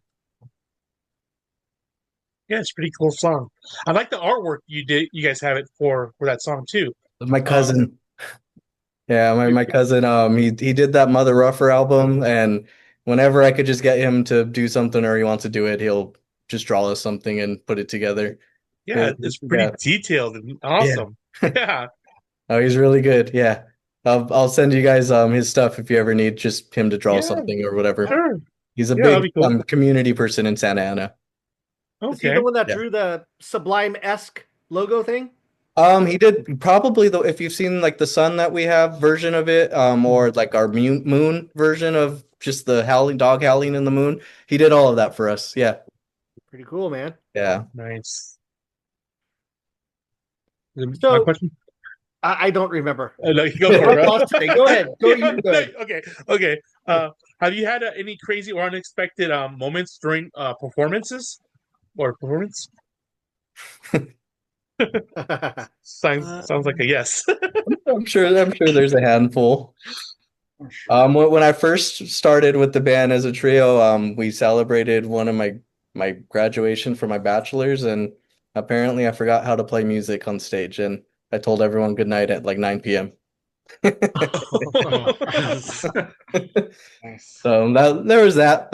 Yeah, it's a pretty cool song. I like the artwork you guys have it for that song too. My cousin. Yeah, my cousin, he did that Mother Ruffer album, and whenever I could just get him to do something or he wants to do it, he'll just draw us something and put it together. Yeah, it's pretty detailed and awesome. Yeah. Oh, he's really good. Yeah. I'll send you guys his stuff if you ever need just him to draw something or whatever. Sure. He's a big cool. Community person in Santa Ana. Okay. Is he the one that drew the Sublime-esque logo thing? He did probably if you've seen like the sun that we have version of it, or like our moon version of just the dog howling in the moon. He did all of that for us. Yeah. Pretty cool, man. Yeah. Nice. So, my question? I don't remember. No, go for it. Go ahead. Go ahead. Okay. Have you had any crazy or unexpected moments during performances or performance? Sounds like a yes. I'm sure there's a handful. When I first started with the band as a trio, we celebrated one of my graduation for my bachelor's, and apparently I forgot how to play music on stage, and I told everyone good night at like 9 p.m. So there was that.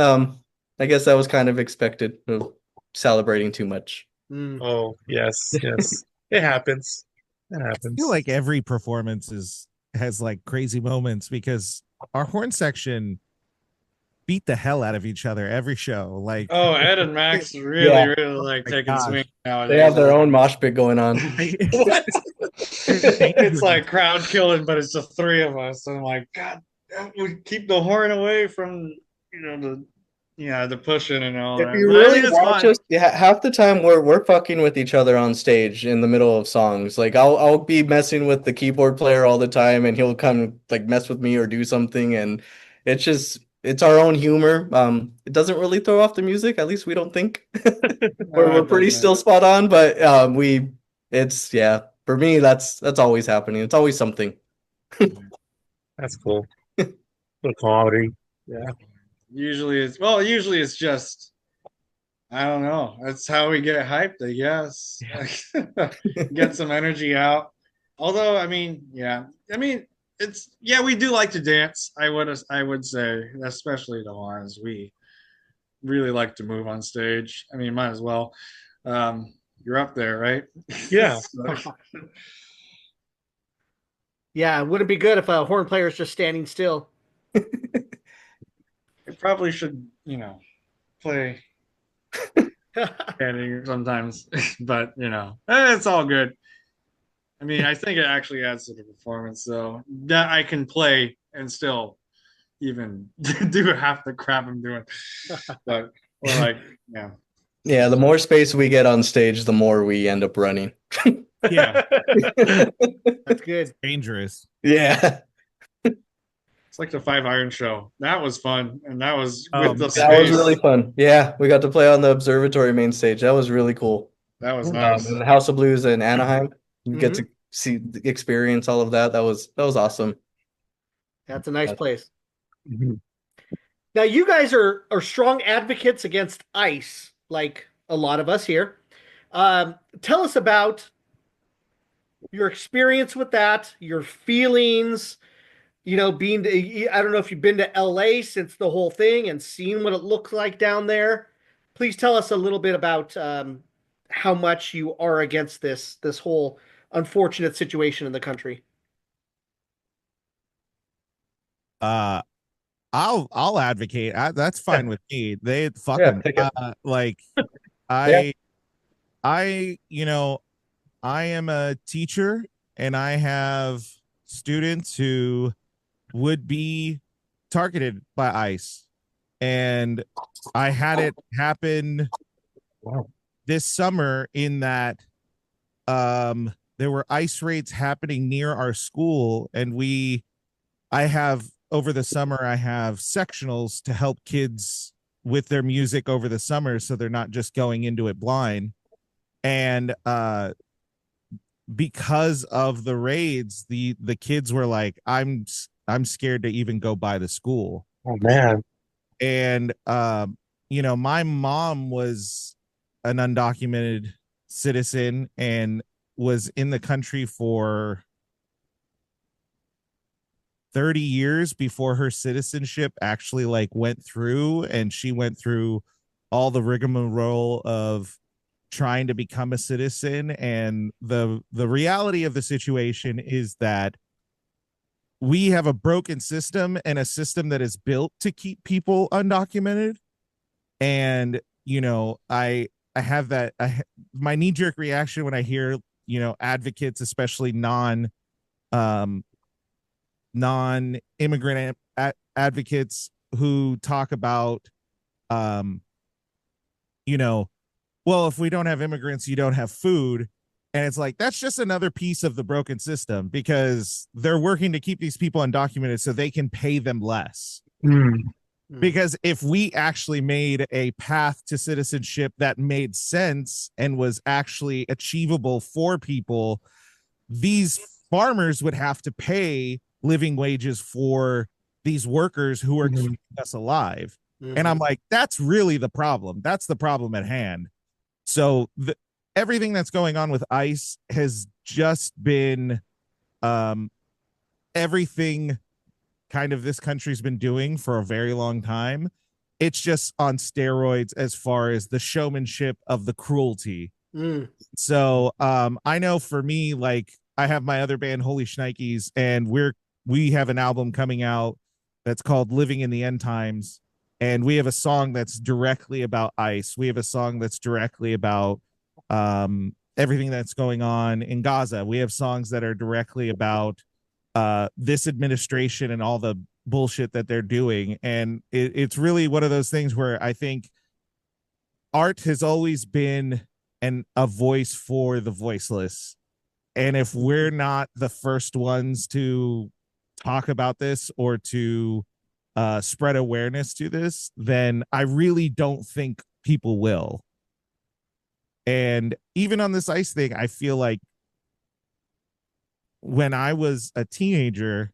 I guess that was kind of expected of celebrating too much. Oh, yes. It happens. I feel like every performance has like crazy moments because our horn section beat the hell out of each other every show. Like, Ed and Max really like taking swings nowadays. They have their own mosh pit going on. What? It's like crowd killing, but it's just three of us. And I'm like, God, we keep the horn away from the pushing and all that. If you really watch us, half the time we're fucking with each other on stage in the middle of songs. Like I'll be messing with the keyboard player all the time, and he'll come like mess with me or do something, and it's our own humor. It doesn't really throw off the music. At least we don't think. we're pretty still spot on, but for me that's always happening. It's always something. That's cool. Little comedy. Yeah. Usually it's just, I don't know. That's how we get hyped, I guess. Get some energy out. Although, we do like to dance. I would say, especially the horns. We really like to move on stage. Might as well. You're up there, right? Yeah. Yeah, it wouldn't be good if a horn player is just standing still. I probably should, play standing sometimes, but it's all good. I think it actually adds to the performance, though, that I can play and still even do half the crap I'm doing. But yeah, the more space we get on stage, the more we end up running. Yeah, that's good. Dangerous. Yeah. It's like the 5-iron show. That was fun, and that was that was really fun. Yeah, we got to play on the observatory main stage. That was really cool. That was nice. In the House of Blues in Anaheim, you get to see experience all of that. That was awesome. That's a nice place. Mhm. Now, you guys are strong advocates against ICE, like a lot of us here. Tell us about your experience with that, your feelings. Being I don't know if you've been to LA since the whole thing and seen what it looks like down there. Please tell us a little bit about how much you are against this whole unfortunate situation in the country. Uh, I'll advocate. That's fine with me. They fuck Yeah, them. pick it. Like Yeah. I, I am a teacher and I have students who would be targeted by ICE. And I had it happen Wow. this summer in that there were ICE raids happening near our school and I have over the summer I have sectionals to help kids with their music over the summer so they're not just going into it blind. And because of the raids, the kids were like, I'm scared to even go by the school. Oh man. And my mom was an undocumented citizen and was in the country for 30 years before her citizenship actually like went through, and she went through all the rigmarole of trying to become a citizen. And the reality of the situation is that we have a broken system and a system that is built to keep people undocumented. And I have that my knee-jerk reaction when I hear advocates, especially um non-immigrant advocates, who talk about um well, if we don't have immigrants, you don't have food. And it's like, that's just another piece of the broken system, because they're working to keep these people undocumented so they can pay them less. Mm. Because if we actually made a path to citizenship that made sense and was actually achievable for people, these farmers would have to pay living wages for these workers who are keeping us alive. And I'm like, that's really the problem. That's the problem at hand. So everything that's going on with ICE has just been everything kind of this country's been doing for a very long time. It's just on steroids as far as the showmanship of the cruelty. So I know for me, like, I have my other band, Holy Shnikes, and we have an album coming out that's called Living in the End Times. And we have a song that's directly about ICE. We have a song that's directly about everything that's going on in Gaza. We have songs that are directly about this administration and all the bullshit that they're doing. And it's really one of those things where I think art has always been a voice for the voiceless. And if we're not the first ones to talk about this or to spread awareness to this, then I really don't think people will. And even on this ICE thing, I feel like when I was a teenager,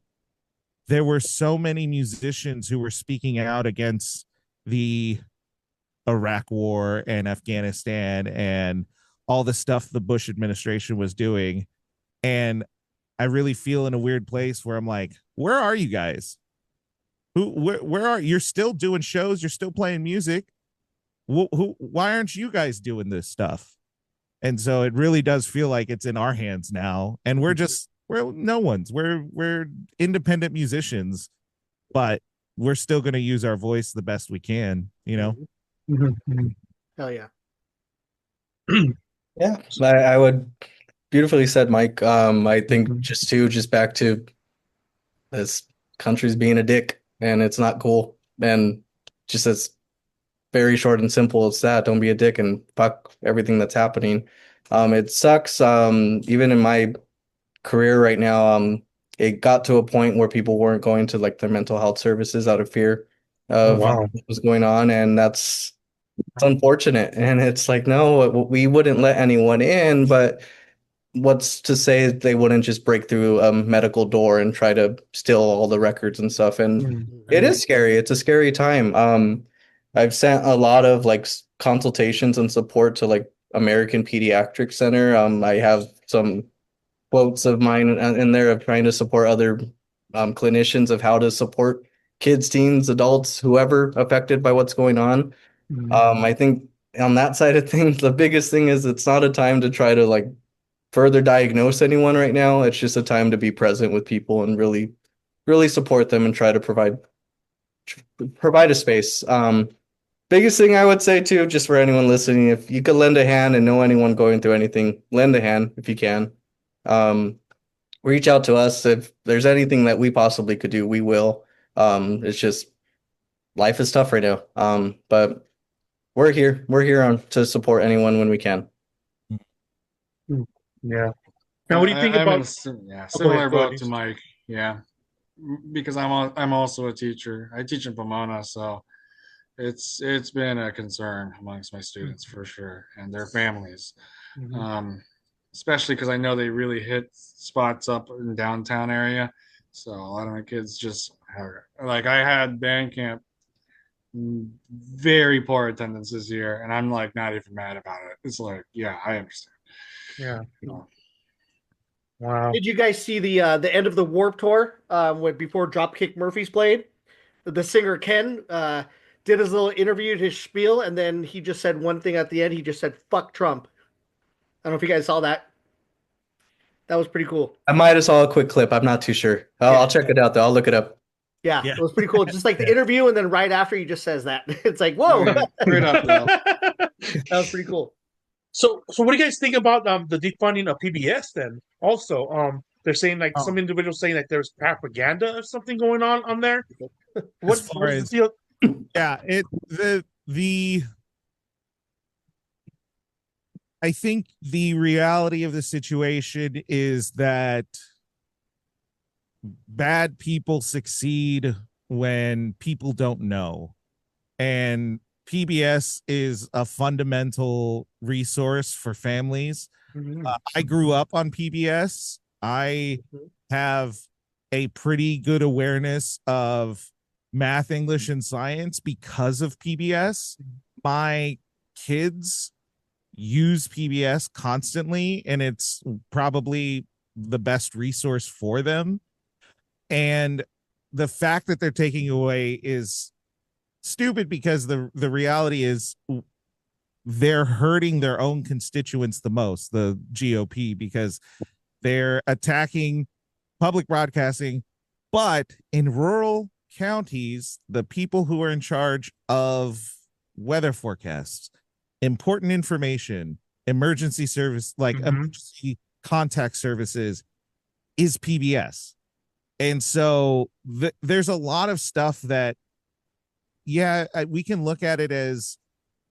there were so many musicians who were speaking out against the Iraq war and Afghanistan and all the stuff the Bush administration was doing. And I really feel in a weird place where I'm like, where are you guys? Where are you're still doing shows? You're still playing music. Why aren't you guys doing this stuff? And so it really does feel like it's in our hands now. And we're no one's, we're independent musicians, but we're still going to use our voice the best we can, Hell yeah. Yeah, I would beautifully said, Mike. I think just back to this country's being a dick and it's not cool. And just as very short and simple as that, don't be a dick and fuck everything that's happening. It sucks. Even in my career right now, it got to a point where people weren't going to like their mental health services out of fear of wow. what was going on, and it's unfortunate. And it's like, no, we wouldn't let anyone in, but what's to say they wouldn't just break through a medical door and try to steal all the records and stuff? And it is scary. It's a scary time. I've sent a lot of like consultations and support to like American Pediatric Center. I have some quotes of mine in there of trying to support other clinicians of how to support kids, teens, adults, whoever affected by what's going on. I think on that side of things, the biggest thing is it's not a time to try to like further diagnose anyone right now. It's just a time to be present with people and really, really support them and try to provide a space. Biggest thing I would say too, just for anyone listening, if you could lend a hand and know anyone going through anything, lend a hand if you can. Um, Reach out to us if there's anything that we possibly could do, we will. It's just life is tough right now. But we're here. We're here to support anyone when we can. Yeah. Now, what do you think I'm in about? yeah, Oh, go similar ahead, go boat ahead. to Mike. Yeah, because I'm also a teacher. I teach in Pomona, so it's been a concern amongst my students for sure and their families. Mhm. Especially because I know they really hit spots up in downtown area. So a lot of my kids just like I had band camp, very poor attendance this year, and I'm like not even mad about it. It's like, yeah, I understand. Yeah. You Wow. Did you guys see the end of the Warp Tour when before Dropkick Murphys played? The singer Ken did his little interview, his spiel, and then he just said one thing at the end. He just said "fuck Trump." I don't know if you guys saw that. That was pretty cool. I might have saw a quick clip. I'm not too sure. I'll check it out though. I'll look it up. Yeah, Yeah. it was pretty cool. Just like the interview, and then right after he just says that. It's like, whoa, know, straight up though. that was pretty cool. So what do you guys think about the defunding of PBS then? Also, they're saying like some individuals saying that there's propaganda or something going on there. As far What's as the deal? yeah, the I think the reality of the situation is that bad people succeed when people don't know. And PBS is a fundamental resource for families. I grew up on PBS. I have a pretty good awareness of math, English, and science because of PBS. My kids use PBS constantly, and it's probably the best resource for them. And the fact that they're taking away is stupid because the reality is they're hurting their own constituents the most, the GOP, because they're attacking public broadcasting. But in rural counties, the people who are in charge of weather forecasts, important information, emergency service, like emergency contact services, is PBS. And so there's a lot of stuff that, yeah, we can look at it as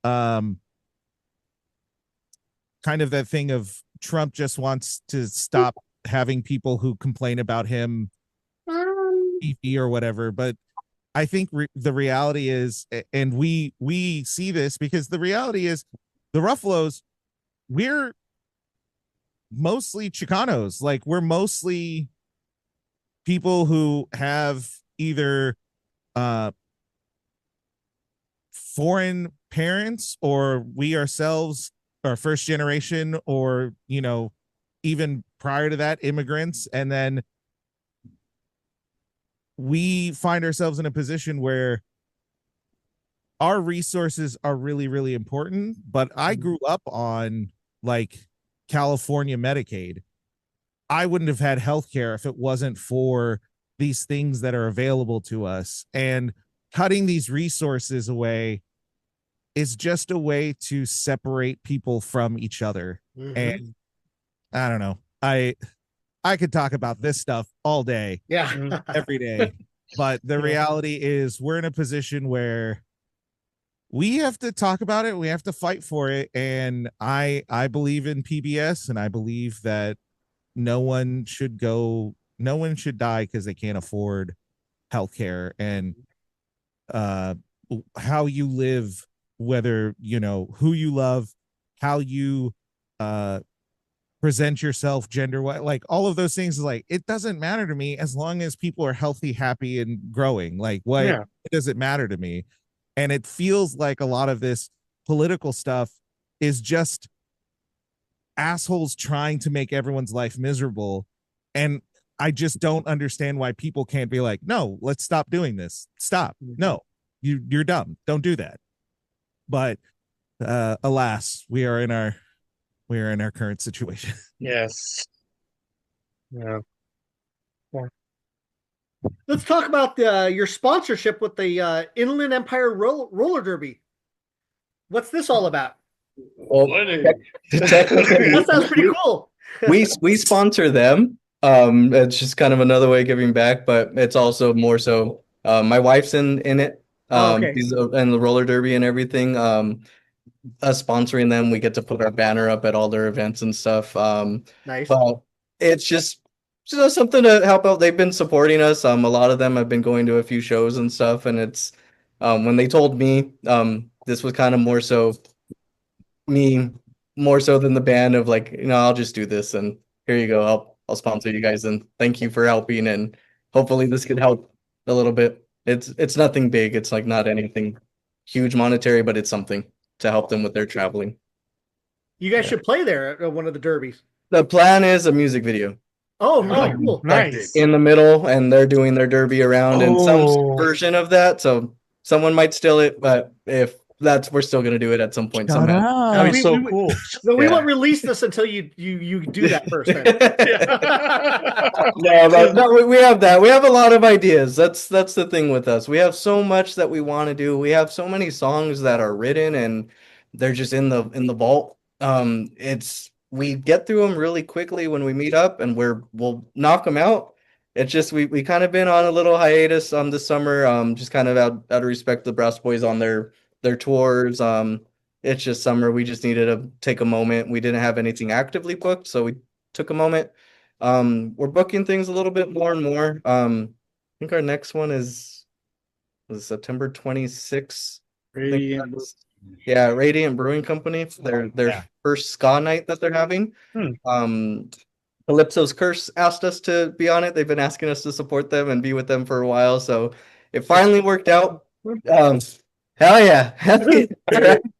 kind of that thing of Trump just wants to stop having people who complain about him TV or whatever. But I think the reality is, and we see this because the reality is the Ruffolos, we're mostly Chicanos. Like we're mostly people who have either foreign parents, or we ourselves are first generation, or even prior to that, immigrants. And then we find ourselves in a position where our resources are really, really important. But I grew up on like California Medicaid. I wouldn't have had healthcare if it wasn't for these things that are available to us. And cutting these resources away is just a way to separate people from each other. And I don't know. I could talk about this stuff all day, Yeah. every day. But the reality is we're in a position where we have to talk about it. We have to fight for it. And I believe in PBS, and I believe that no one should die because they can't afford healthcare. And how you live, whether who you love, how you present yourself gender, like all of those things is like, it doesn't matter to me as long as people are healthy, happy, and growing. Like, what does it matter to me? And it feels like a lot of this political stuff is just assholes trying to make everyone's life miserable. And I just don't understand why people can't be like, no, let's stop doing this. Stop. No, you're dumb. Don't do that. But alas, we are in our current situation. Yes. Yeah. Let's talk about your sponsorship with the Inland Empire Roller Derby. What's this all about? Well, technically, That sounds pretty cool. we sponsor them. It's just kind of another way of giving back, but it's also more so. My wife's in it. Okay. She's in the roller derby and everything. Us sponsoring them, we get to put our banner up at all their events and stuff. Nice. But it's just something to help out. They've been supporting us. A lot of them have been going to a few shows and stuff, and it's when they told me this was kind of more so me more so than the band of like, I'll just do this and here you go. I'll sponsor you guys and thank you for helping, and hopefully this could help a little bit. It's nothing big. It's like not anything huge monetary, but it's something to help them with their traveling. You guys should play there at one of the derbies. The plan is a music video. Oh, cool. Nice. In the middle, and they're doing their derby around in some version of that. So someone might steal it, but if we're still gonna do it at some point somehow. That'd be so cool. No, we won't release this until you do that first. No, we have that. We have a lot of ideas. That's the thing with us. We have so much that we want to do. We have so many songs that are written and they're just in the vault. We get through them really quickly when we meet up, and we'll knock them out. It's just we kind of been on a little hiatus this summer, just kind of out of respect to the Brass Boys on their tours. It's just summer. We just needed to take a moment. We didn't have anything actively booked, so we took a moment. We're booking things a little bit more and more. I think our next one was September 26th. Radiant Brewing Company. Their first ska night that they're having. Calypso's Curse asked us to be on it. They've been asking us to support them and be with them for a while, so it finally worked out. Hell yeah.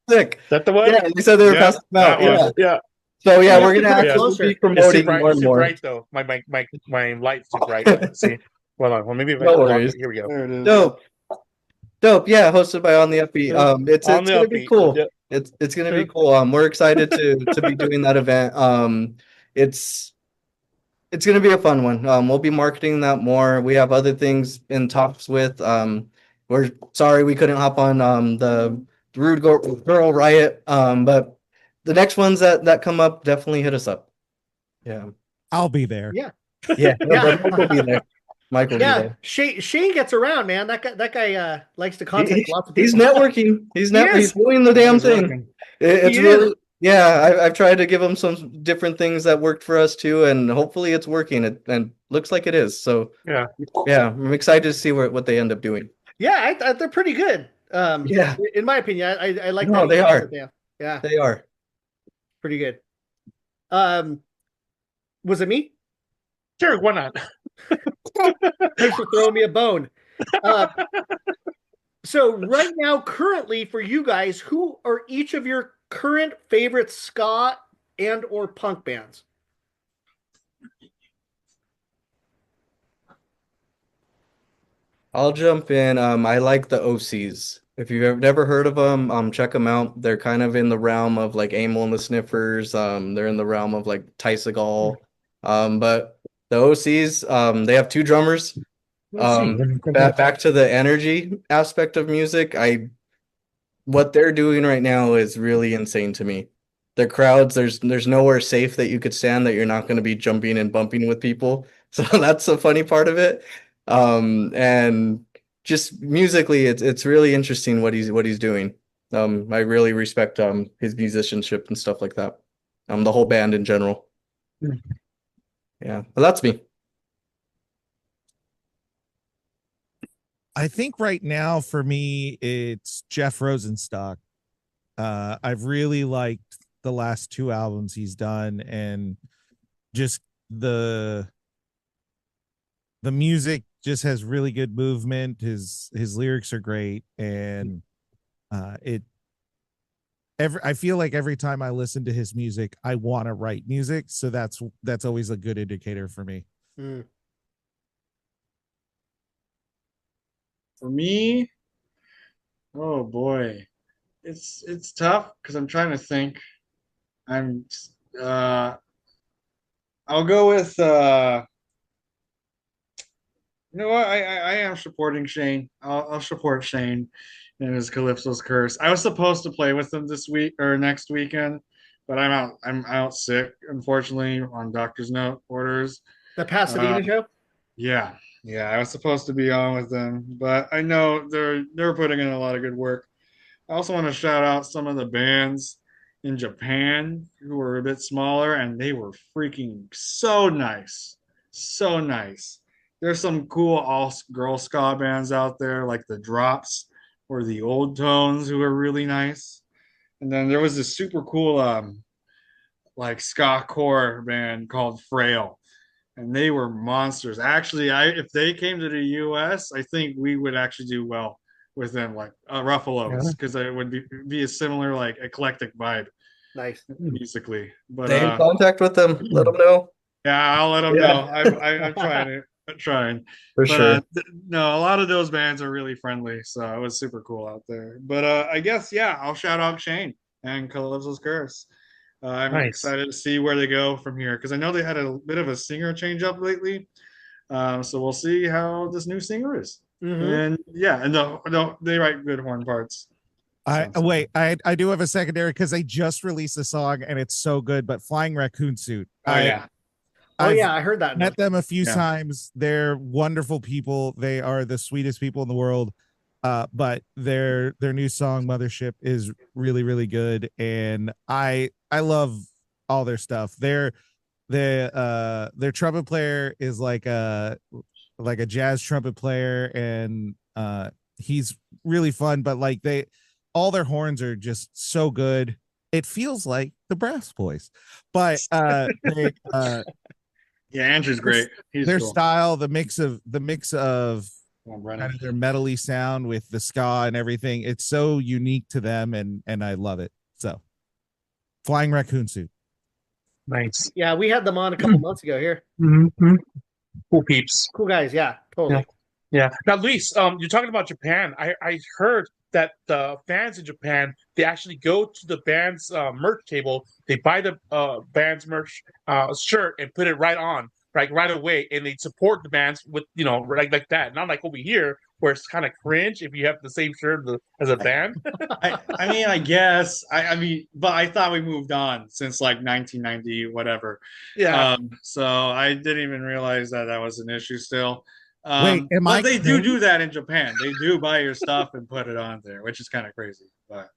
Sick. Is that the one? Yeah, they said they were passing them out. Yeah. So we're gonna have to be promoting more and more. Right though. My light's too bright. Let's see. Hold on. Well, maybe if I No can worries. here we go. There it is. Dope. Yeah, hosted by On the Upbeat. It's gonna be cool. Yep. It's gonna be cool. We're excited to be doing that event. It's gonna be a fun one. We'll be marketing that more. We have other things in talks with. We're sorry we couldn't hop on the Rude Girl Riot. But the next ones that come up, definitely hit us up. Yeah. I'll be there. Yeah. Yeah. Mike will be there. Mike will be there. Shane gets around, man. That guy likes to contact lots of people. He's networking. He's doing the damn thing. It's really. Yeah, I've tried to give him some different things that worked for us too, and hopefully it's working. And looks like it is. So yeah, I'm excited to see what they end up doing. Yeah, they're pretty good. In my opinion, I like. No, they are. Yeah, they are pretty good. Was it me? Sure, why not? Thanks for throwing me a bone. So right now, currently for you guys, who are each of your current favorite ska and or punk bands? I'll jump in. I like the OCs. If you've never heard of them, check them out. They're kind of in the realm of like Amel and the Sniffers. They're in the realm of like Ty Segall. But the OCs, they have two drummers. Back to the energy aspect of music. What they're doing right now is really insane to me. Their crowds, there's nowhere safe that you could stand that you're not going to be jumping and bumping with people. So that's the funny part of it. And just musically, it's really interesting what he's doing. I really respect his musicianship and stuff like that. The whole band in general. Yeah, but that's me. I think right now for me it's Jeff Rosenstock. I've really liked the last 2 albums he's done, and just the music just has really good movement. His lyrics are great, and it I feel like every time I listen to his music, I want to write music. So that's always a good indicator for me. Mm. For me, oh boy, it's tough because I'm trying to think. I'm uh I'll go with you know what, I am supporting Shane. I'll support Shane in his Calypso's Curse. I was supposed to play with him this week or next weekend, but I'm out sick, unfortunately, on doctor's note orders. The Pasadena show? Yeah, yeah, I was supposed to be on with them, but I know they're putting in a lot of good work. I also want to shout out some of the bands in Japan who were a bit smaller, and they were freaking so nice. So nice. There's some cool all girl ska bands out there, like the Drops or the Old Tones, who are really nice. And then there was this super cool like ska core band called Frail, and they were monsters. Actually, I if they came to the U.S., I think we would actually do well with them, like Ruffolos, because it would be a similar like eclectic vibe Nice. musically. But Stay in contact with them. Let them know. yeah, I'll let them Yeah. know. I'm trying it. I'm trying. For But sure. no, a lot of those bands are really friendly, so it was super cool out there. But I guess yeah, I'll shout out Shane and Calypso's Curse. I'm Nice. excited to see where they go from here because I know they had a bit of a singer change up lately. So we'll see how this new singer is. Mhm. And yeah, and they write good horn parts. Wait, I do have a secondary because they just released a song and it's so good. But Flying Raccoon Suit, Oh yeah, Oh I've yeah, I heard that. met them a few Yeah. times. They're wonderful people. They are the sweetest people in the world. But their new song Mothership is really really good, and I love all their stuff. Their trumpet player is like a jazz trumpet player, and he's really fun. But like all their horns are just so good. It feels like the Brass Boys, but yeah. Andrew's great. He's their cool. style, the mix of Come on, kind Brennan. of their metally sound with the ska and everything. It's so unique to them, and I love it. So, Flying Raccoon Suit. Nice. Yeah, we had them on a couple months ago here. Mm-hmm. Cool peeps. Cool guys, yeah, totally. Yeah. Now, Luis, you're talking about Japan. I heard that the fans in Japan, they actually go to the band's merch table. They buy the band's merch shirt and put it right on, right away, and they support the bands with like that. Not like over here where it's kind of cringe if you have the same shirt as a band. I mean, I guess. I mean, but I thought we moved on since like 1990, whatever. Yeah. So I didn't even realize that was an issue still. Wait, am but I they cringe? do that in Japan. They do buy your stuff and put it on there, which is kind of crazy. But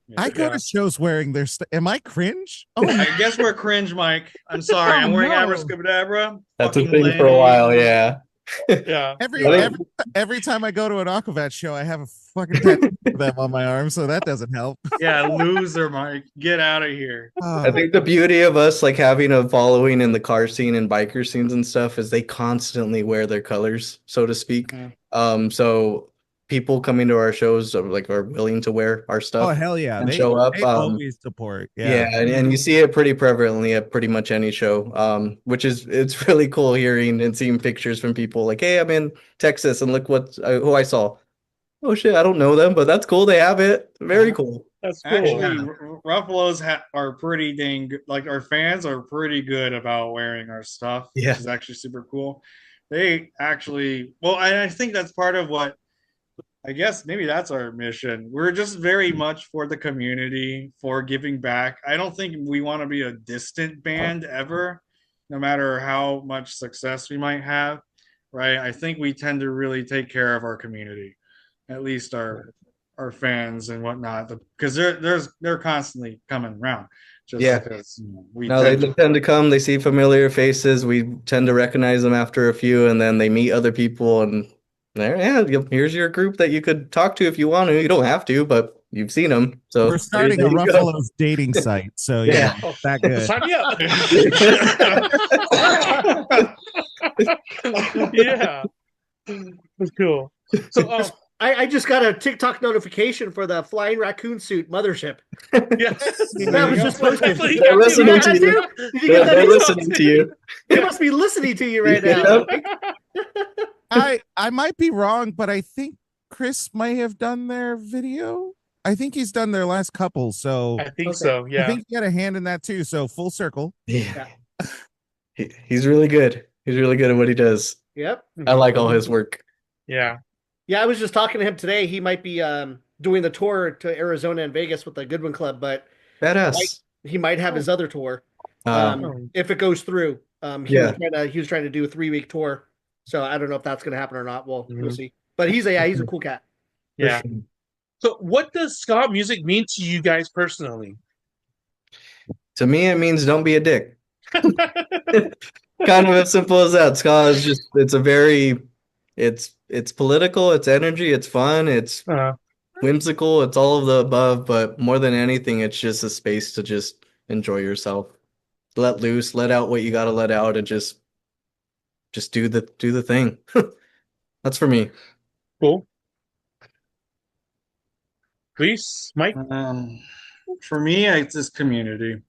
yeah. I go to shows wearing their stuff. Am I cringe? Oh, I guess we're cringe, Mike. I'm sorry. I'm wearing no. Abracadabra. That's a Fucking thing for a lame. while. Yeah. Yeah. every time I go to an Aquavat show, I have a fucking tattoo of them on my arm, so that doesn't help. Yeah, loser, Mike. Get out of here. I think the beauty of us like having a following in the car scene and biker scenes and stuff is they constantly wear their colors, so to speak. So people coming to our shows are willing to wear our stuff. Oh hell yeah, and they show up. They always support. Yeah, and you see it pretty prevalently at pretty much any show. Which it's really cool hearing and seeing pictures from people like, hey, I'm in Texas and look who I saw. Oh shit, I don't know them, but that's cool. They have it. Very cool. That's cool. Actually, Ruffolos are pretty dang good. Like our fans are pretty good about wearing our stuff, Yeah. which is actually super cool. They actually, well, I think that's part of what I guess maybe that's our mission. We're just very much for the community, for giving back. I don't think we want to be a distant band ever, no matter how much success we might have, right? I think we tend to really take care of our community, at least our fans and whatnot, because they're constantly coming around. Just Yeah. because we They tend to come, they see familiar faces, we tend to recognize them after a few, and then they meet other people, and here's your group that you could talk to if you want to. You don't have to, but you've seen them. So We're starting a there you go. Ruffolos dating site, so Yeah. that good. Sign me up. Yeah, that's cool. So, I just got a TikTok notification for the flying raccoon suit mothership. yeah, That was just posted. That's what you They're got listening Did to you you. get that? Did you get that? They're email? listening to you. They must be listening to you right now. I might be wrong, but I think Chris might have done their video. I think he's done their last couple, so I think Okay. so. I Yeah. think he had a hand in that too. So full circle. Yeah. He's really good. He's really good at what he does. Yep. I like all his work. Yeah. Yeah, I was just talking to him today. He might be doing the tour to Arizona and Vegas with the Goodwin Club, but Badass. he might have his other tour Oh. if it goes through. Yeah. He was trying to do a 3-week tour, so I don't know if that's going to happen or not. We'll Mhm. see. But he's a cool cat. Yeah. So, what does ska music mean to you guys personally? To me, it means don't be a dick. Kind of as simple as that. Ska is just, it's political, it's energy, it's fun, it's Uh, whimsical, it's all of the above, but more than anything, it's just a space to just enjoy yourself. Let loose, let out what you gotta let out, and just do the thing. That's for me. cool. Please, Mike. For me, it's this community.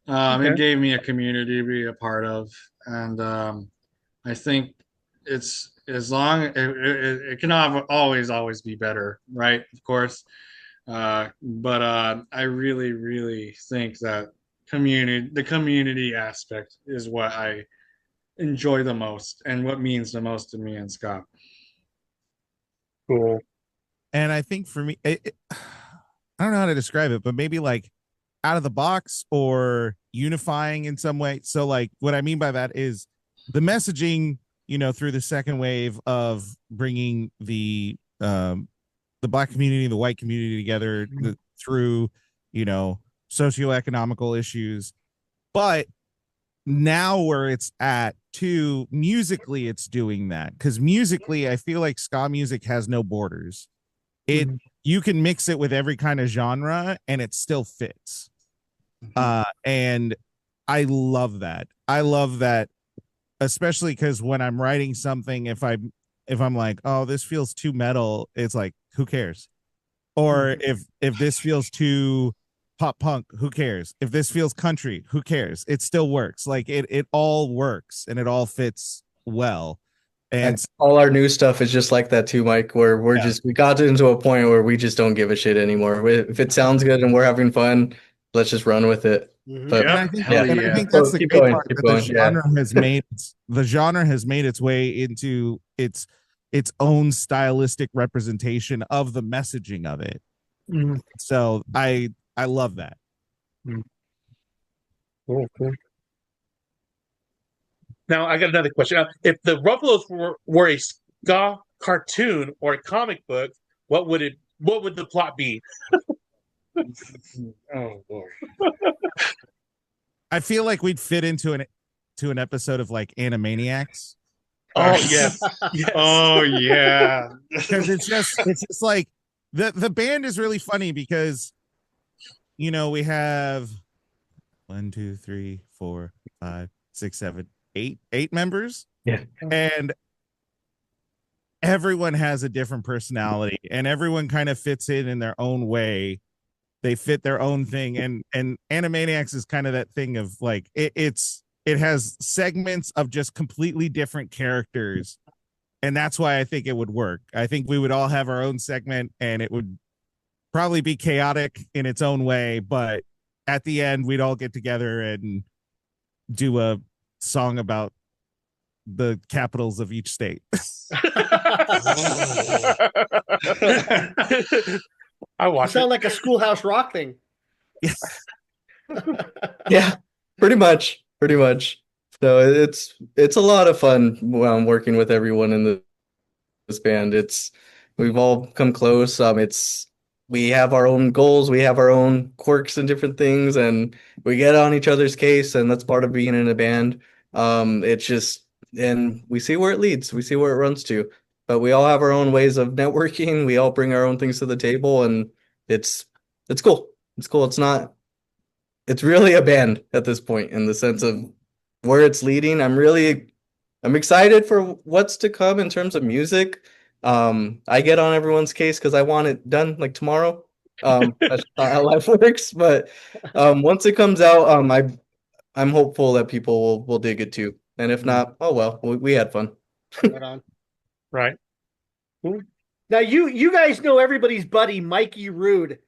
Okay. It gave me a community to be a part of, and I think it's as long it can always be better, right? Of course, but I really think that the community aspect is what I enjoy the most and what means the most to me and Scott. Cool. And I think for me, I don't know how to describe it, but maybe like out of the box or unifying in some way. So like what I mean by that is the messaging, through the second wave of bringing the black community, the white community together through, socioeconomical issues. But now where it's at too, musically, it's doing that. Because musically, I feel like ska music has no borders. You can mix it with every kind of genre and it still fits. And I love that. I love that, especially because when I'm writing something, if I'm like, oh, this feels too metal, it's like, who cares? Or if this feels too pop punk, who cares? If this feels country, who cares? It still works. Like it all works and it all fits well. And all our new stuff is just like that too, Mike, where we got into a point where we just don't give a shit anymore. If it sounds good and we're having fun, let's just run with it. But Yeah. I think Hell and yeah. I think that's the Keep great going, part keep that going, the genre has made its way into its own stylistic representation of the messaging of it. So I love that. Cool. Now I got another question. If the Ruffolos were a ska cartoon or a comic book, what would the plot be? Oh Lord. I feel like we'd fit into an episode of like Animaniacs. Oh yes. Yes. Oh yeah. Because it's just like the band is really funny because we have 1, 2, 3, 4, 5, 6, 7, 8 members. Yeah. And everyone has a different personality and everyone kind of fits in their own way. They fit their own thing. And Animaniacs is kind of that thing of like it has segments of just completely different characters. And that's why I think it would work. I think we would all have our own segment and it would probably be chaotic in its own way, but at the end we'd all get together and do a song about the capitals of each state. I watch Sound it. like a Schoolhouse Rock thing. Yes. Yeah, pretty much. So it's a lot of fun working with everyone in this band. We've all come close. We have our own goals, we have our own quirks and different things, and we get on each other's case, and that's part of being in a band. And we see where it leads, we see where it runs to. But we all have our own ways of networking. We all bring our own things to the table, and it's cool. It's cool. It's really a band at this point in the sense of where it's leading. I'm excited for what's to come in terms of music. I get on everyone's case because I want it done like tomorrow. That's not how life works, but once it comes out, I'm hopeful that people will dig it too. And if not, oh well, we had fun. Right on. Right. Now you guys know everybody's buddy Mikey Rude,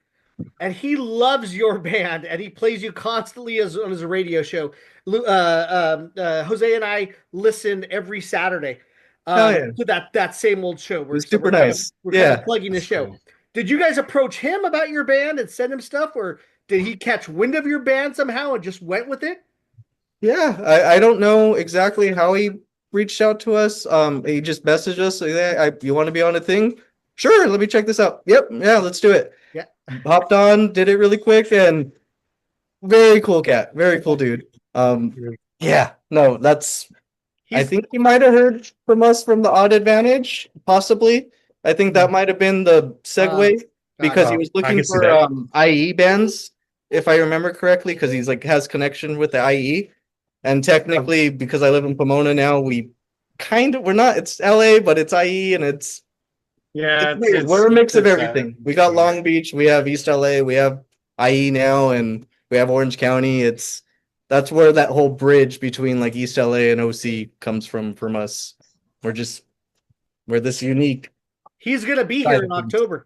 and he loves your band, and he plays you constantly on his radio show. Jose and I listen every Saturday to that same old show. It's super nice. We're kind of plugging the show. Did you guys approach him about your band and send him stuff, or did he catch wind of your band somehow and just went with it? Yeah, I don't know exactly how he reached out to us. He just messaged us. You want to be on a thing? Sure, let me check this out. Yep, yeah, let's do it. Yeah. Hopped on, did it really quick, and very cool cat. Very cool dude. Yeah, no, I think he might have heard from us from the Odd Advantage, possibly. I think that might have been the segue because he was looking for IE bands, if I remember correctly, because he's like has connection with the IE. And technically, because I live in Pomona now, we're not, it's LA, but it's IE, and we're a mix of everything. We got Long Beach, we have East LA, we have IE now, and we have Orange County. That's where that whole bridge between like East LA and OC comes from us. We're this unique. He's gonna be here in October.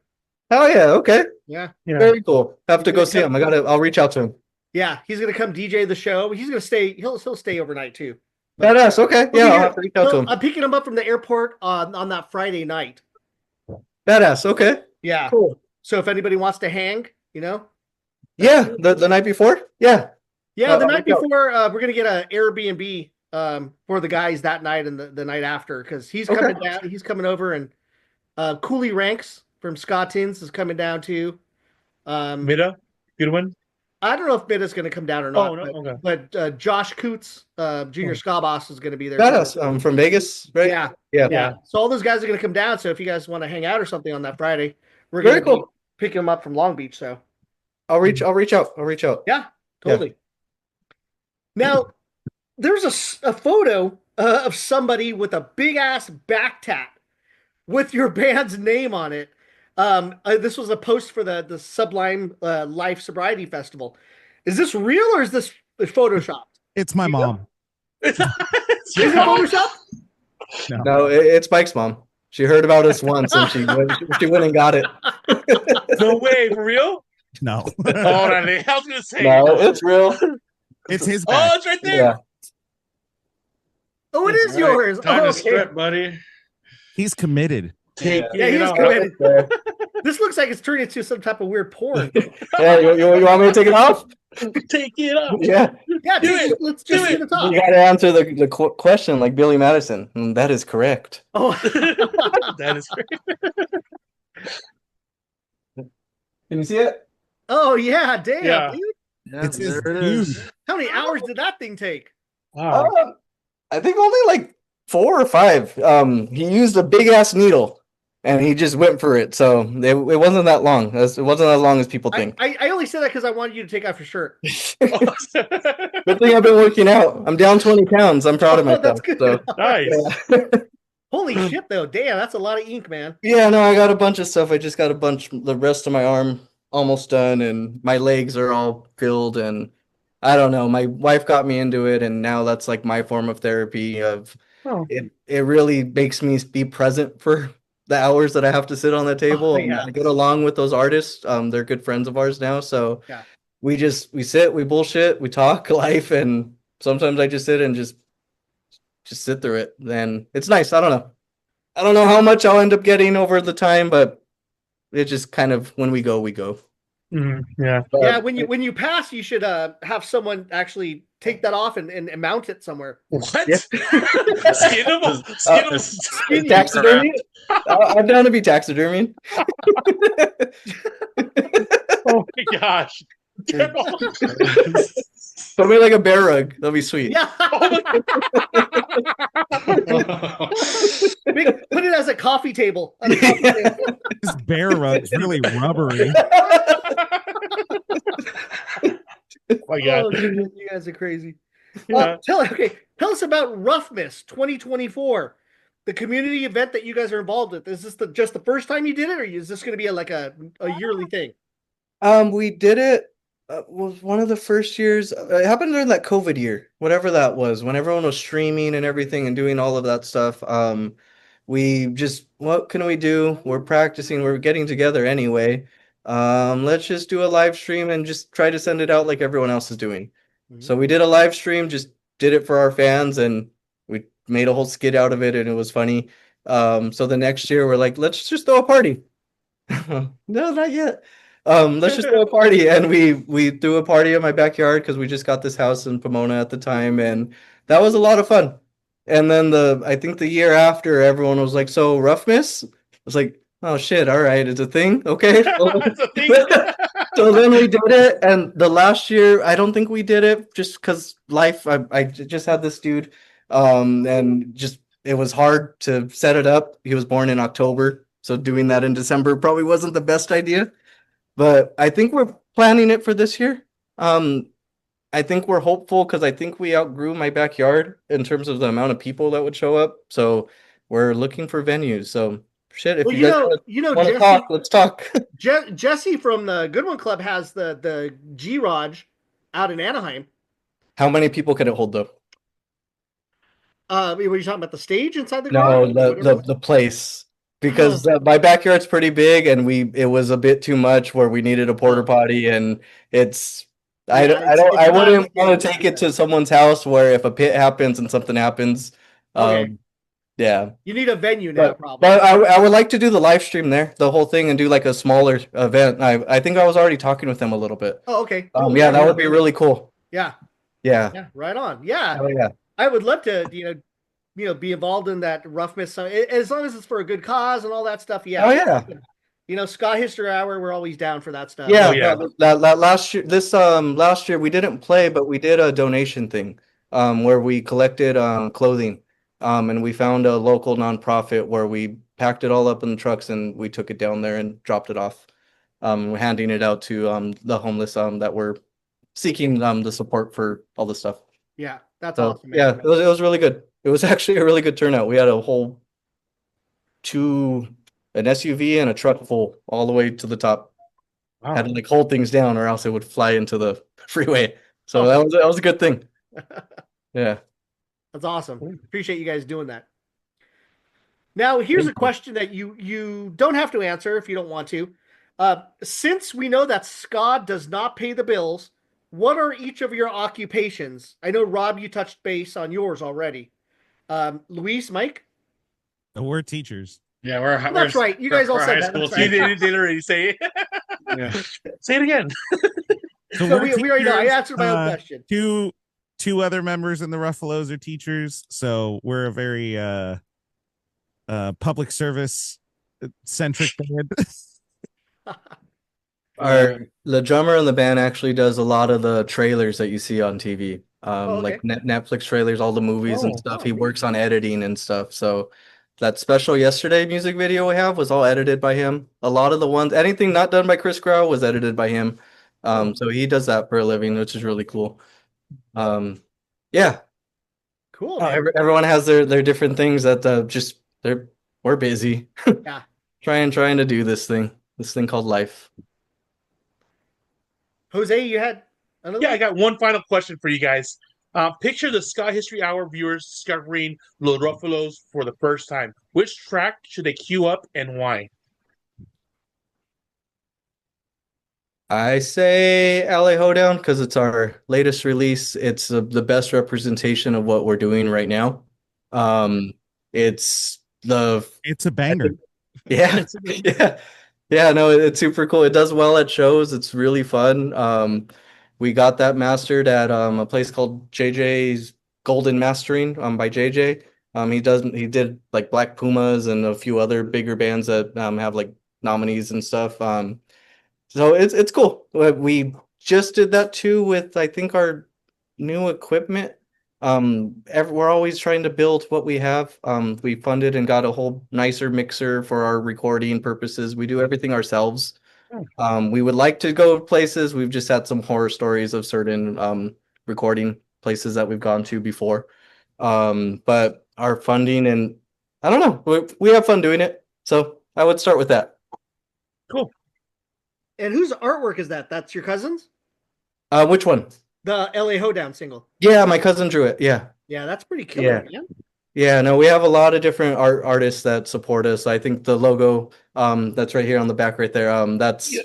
Oh yeah, okay. Yeah. Very cool. Have to go see him. I'll reach out to him. Yeah, he's gonna come DJ the show. He's gonna stay. He'll stay overnight too. Badass. Okay. Yeah, I'll have to reach out to him. I'm picking him up from the airport on that Friday night. Badass. Okay. Yeah. Cool. So if anybody wants to hang, Yeah, the night before. Yeah. Yeah, the night before we're gonna get an Airbnb for the guys that night and the night after because he's coming down. He's coming over, and Cooley Ranks from Scottins is coming down too. Mida, good one. I don't know if Mida's going to come down or not. Oh, no? Okay. But Josh Coots, Junior Ska Boss, is going to be there. Badass. From Vegas, right? Yeah. So all those guys are going to come down. So if you guys want to hang out or something on that Friday, we're going to be picking them up from Long Beach. So I'll reach out. Yeah, totally. Yeah. Now, there's a photo of somebody with a big ass back tat with your band's name on it. This was a post for the Sublime Life Sobriety Festival. Is this real or is this photoshopped? It's my mom. Is it photoshopped? No, it's Mike's mom. She heard about us once and she went and got it. No way, for real? No. Oh, I was gonna say no, it's real. It's his back. Oh, it's right there. Yeah. Oh, it is yours. Time to strip, buddy. He's committed. He's committed. This looks like it's turning into some type of weird porn. Yeah, you want me to take it off? Take it off. Yeah. Yeah, let's just get it off. You got to answer the question like Billy Madison. That is correct. Oh, that is great. Can you see it? Oh yeah, damn, Yeah. dude. Yeah, It's his there it dude. is. How many hours did that thing take? Wow. I think only like 4 or 5. He used a big ass needle and he just went for it. So it wasn't that long. It wasn't as long as people think. I only said that because I wanted you to take off your shirt. Good thing I've been working out. I'm down 20 pounds. I'm proud of myself. That's good. So, Nice. yeah. Holy shit, though. Damn, that's a lot of ink, man. Yeah, no, I got a bunch of stuff. I just got the rest of my arm almost done, and my legs are all filled. And I don't know. My wife got me into it, and now that's like my form of therapy. It really makes me be present for the hours that I have to sit on the table. Oh, yeah. And I get along with those artists. They're good friends of ours now. So yeah. we sit, we bullshit, we talk life, and sometimes I just sit and just sit through it. Then it's nice. I don't know how much I'll end up getting over the time, but it just kind of when we go, we go. Mm-hmm. Yeah. Yeah, when you pass, you should have someone actually take that off and mount it somewhere. What? Yeah. Skin him? Taxidermy? I'm down to be taxidermy. Oh my gosh. Put me like a bear rug. That'll be sweet. Yeah. Put it as a coffee table. On a coffee table. This bear rug's really rubbery. my God. Oh, dude, you guys are crazy. Yeah. Tell us about Roughness 2024, the community event that you guys are involved with. Is this just the first time you did it, or is this going to be a yearly thing? We did it. Was one of the first years. It happened during that COVID year, whatever that was, when everyone was streaming and everything and doing all of that stuff. We just, what can we do? We're practicing. We're getting together anyway. Let's just do a live stream and just try to send it out like everyone else is doing. So we did a live stream, just did it for our fans, and we made a whole skit out of it, and it was funny. So the next year we're like, let's just throw a party. No, not yet. Let's just throw a party, and we threw a party in my backyard because we just got this house in Pomona at the time, and that was a lot of fun. And then I think the year after, everyone was like, "So Roughness?" I was like, "Oh shit, all right, it's a thing, okay." It's a thing. So then we did it, and the last year, I don't think we did it just because life. I just had this dude, and just it was hard to set it up. He was born in October, so doing that in December probably wasn't the best idea. But I think we're planning it for this year. I think we're hopeful because I think we outgrew my backyard in terms of the amount of people that would show up. So we're looking for venues. So shit, if Well, you guys want to Jesse, talk, let's talk. Jesse from the Good One Club has the G Raj out in Anaheim. How many people can it hold though? Were you talking about the stage inside the No, garage? the place. Because my backyard's pretty big, and it was a bit too much where we needed a porta potty, and I wouldn't want to take it to someone's house where if a pit happens and something happens, Okay. yeah. You need a venue now, probably. But I would like to do the live stream there, the whole thing, and do like a smaller event. I think I was already talking with them a little bit. Oh, okay. Cool. Yeah, that would be really cool. Yeah. Yeah. Yeah. Right on. Yeah. Oh yeah. I would love to, be involved in that Roughness, as long as it's for a good cause and all that stuff. Yeah. Oh yeah. Ska History Hour, we're always down for that stuff. Yeah, Oh, yeah. that last year, last year we didn't play, but we did a donation thing, where we collected clothing, and we found a local nonprofit where we packed it all up in the trucks and we took it down there and dropped it off, handing it out to the homeless that were seeking the support for all this stuff. Yeah, that's So awesome. Man. yeah, it was really good. It was actually a really good turnout. We had a whole an SUV and a truck full all the way to the top. Wow. Had to like hold things down or else it would fly into the freeway. So that was a good thing. Yeah. That's awesome. Appreciate you guys doing that. Now, here's a question that you don't have to answer if you don't want to. Since we know that ska does not pay the bills, what are each of your occupations? I know, Rob, you touched base on yours already. Luis, Mike? We're teachers. Yeah, we're That's right. You guys all we're said high that. school That's right. They did already say it. Yeah. Say it again. So we already know. I teachers. answered my own question. Two other members in the Ruffolos are teachers, so we're a very public service centric band. The drummer in the band actually does a lot of the trailers that you see on TV. Okay. Like Netflix trailers, all the movies and Oh, stuff. wow, He cool. works on editing and stuff. So that special yesterday music video we have was all edited by him. A lot of the ones, anything not done by Chris Grau was edited by him. So he does that for a living, which is really cool. Yeah. Cool. Man. Everyone has their different things that we're busy. Yeah. trying to do this thing called life. Jose, you had another Yeah, I one? got one final question for you guys. Picture the Ska History Hour viewers discovering Los Ruffolos for the first time. Which track should they queue up and why? I say LA Hoedown because it's our latest release. It's the best representation of what we're doing right now. It's It's a banger. yeah, yeah. No, it's super cool. It does well at shows. It's really fun. We got that mastered at a place called JJ's Golden Mastering by JJ. He did like Black Pumas and a few other bigger bands that have like nominees and stuff. So it's cool. We just did that too with, I think, our new equipment. We're always trying to build what we have. We funded and got a whole nicer mixer for our recording purposes. We do everything ourselves. We would like to go places. We've just had some horror stories of certain recording places that we've gone to before. But our funding and I don't know, we have fun doing it. So I would start with that. Cool. And whose artwork is that? That's your cousin's? Which one? The LA Hoedown single. Yeah, my cousin drew it. Yeah. Yeah, that's pretty killer, man. Yeah, no, we have a lot of different artists that support us. I think the logo, that's right here on the back right there. That's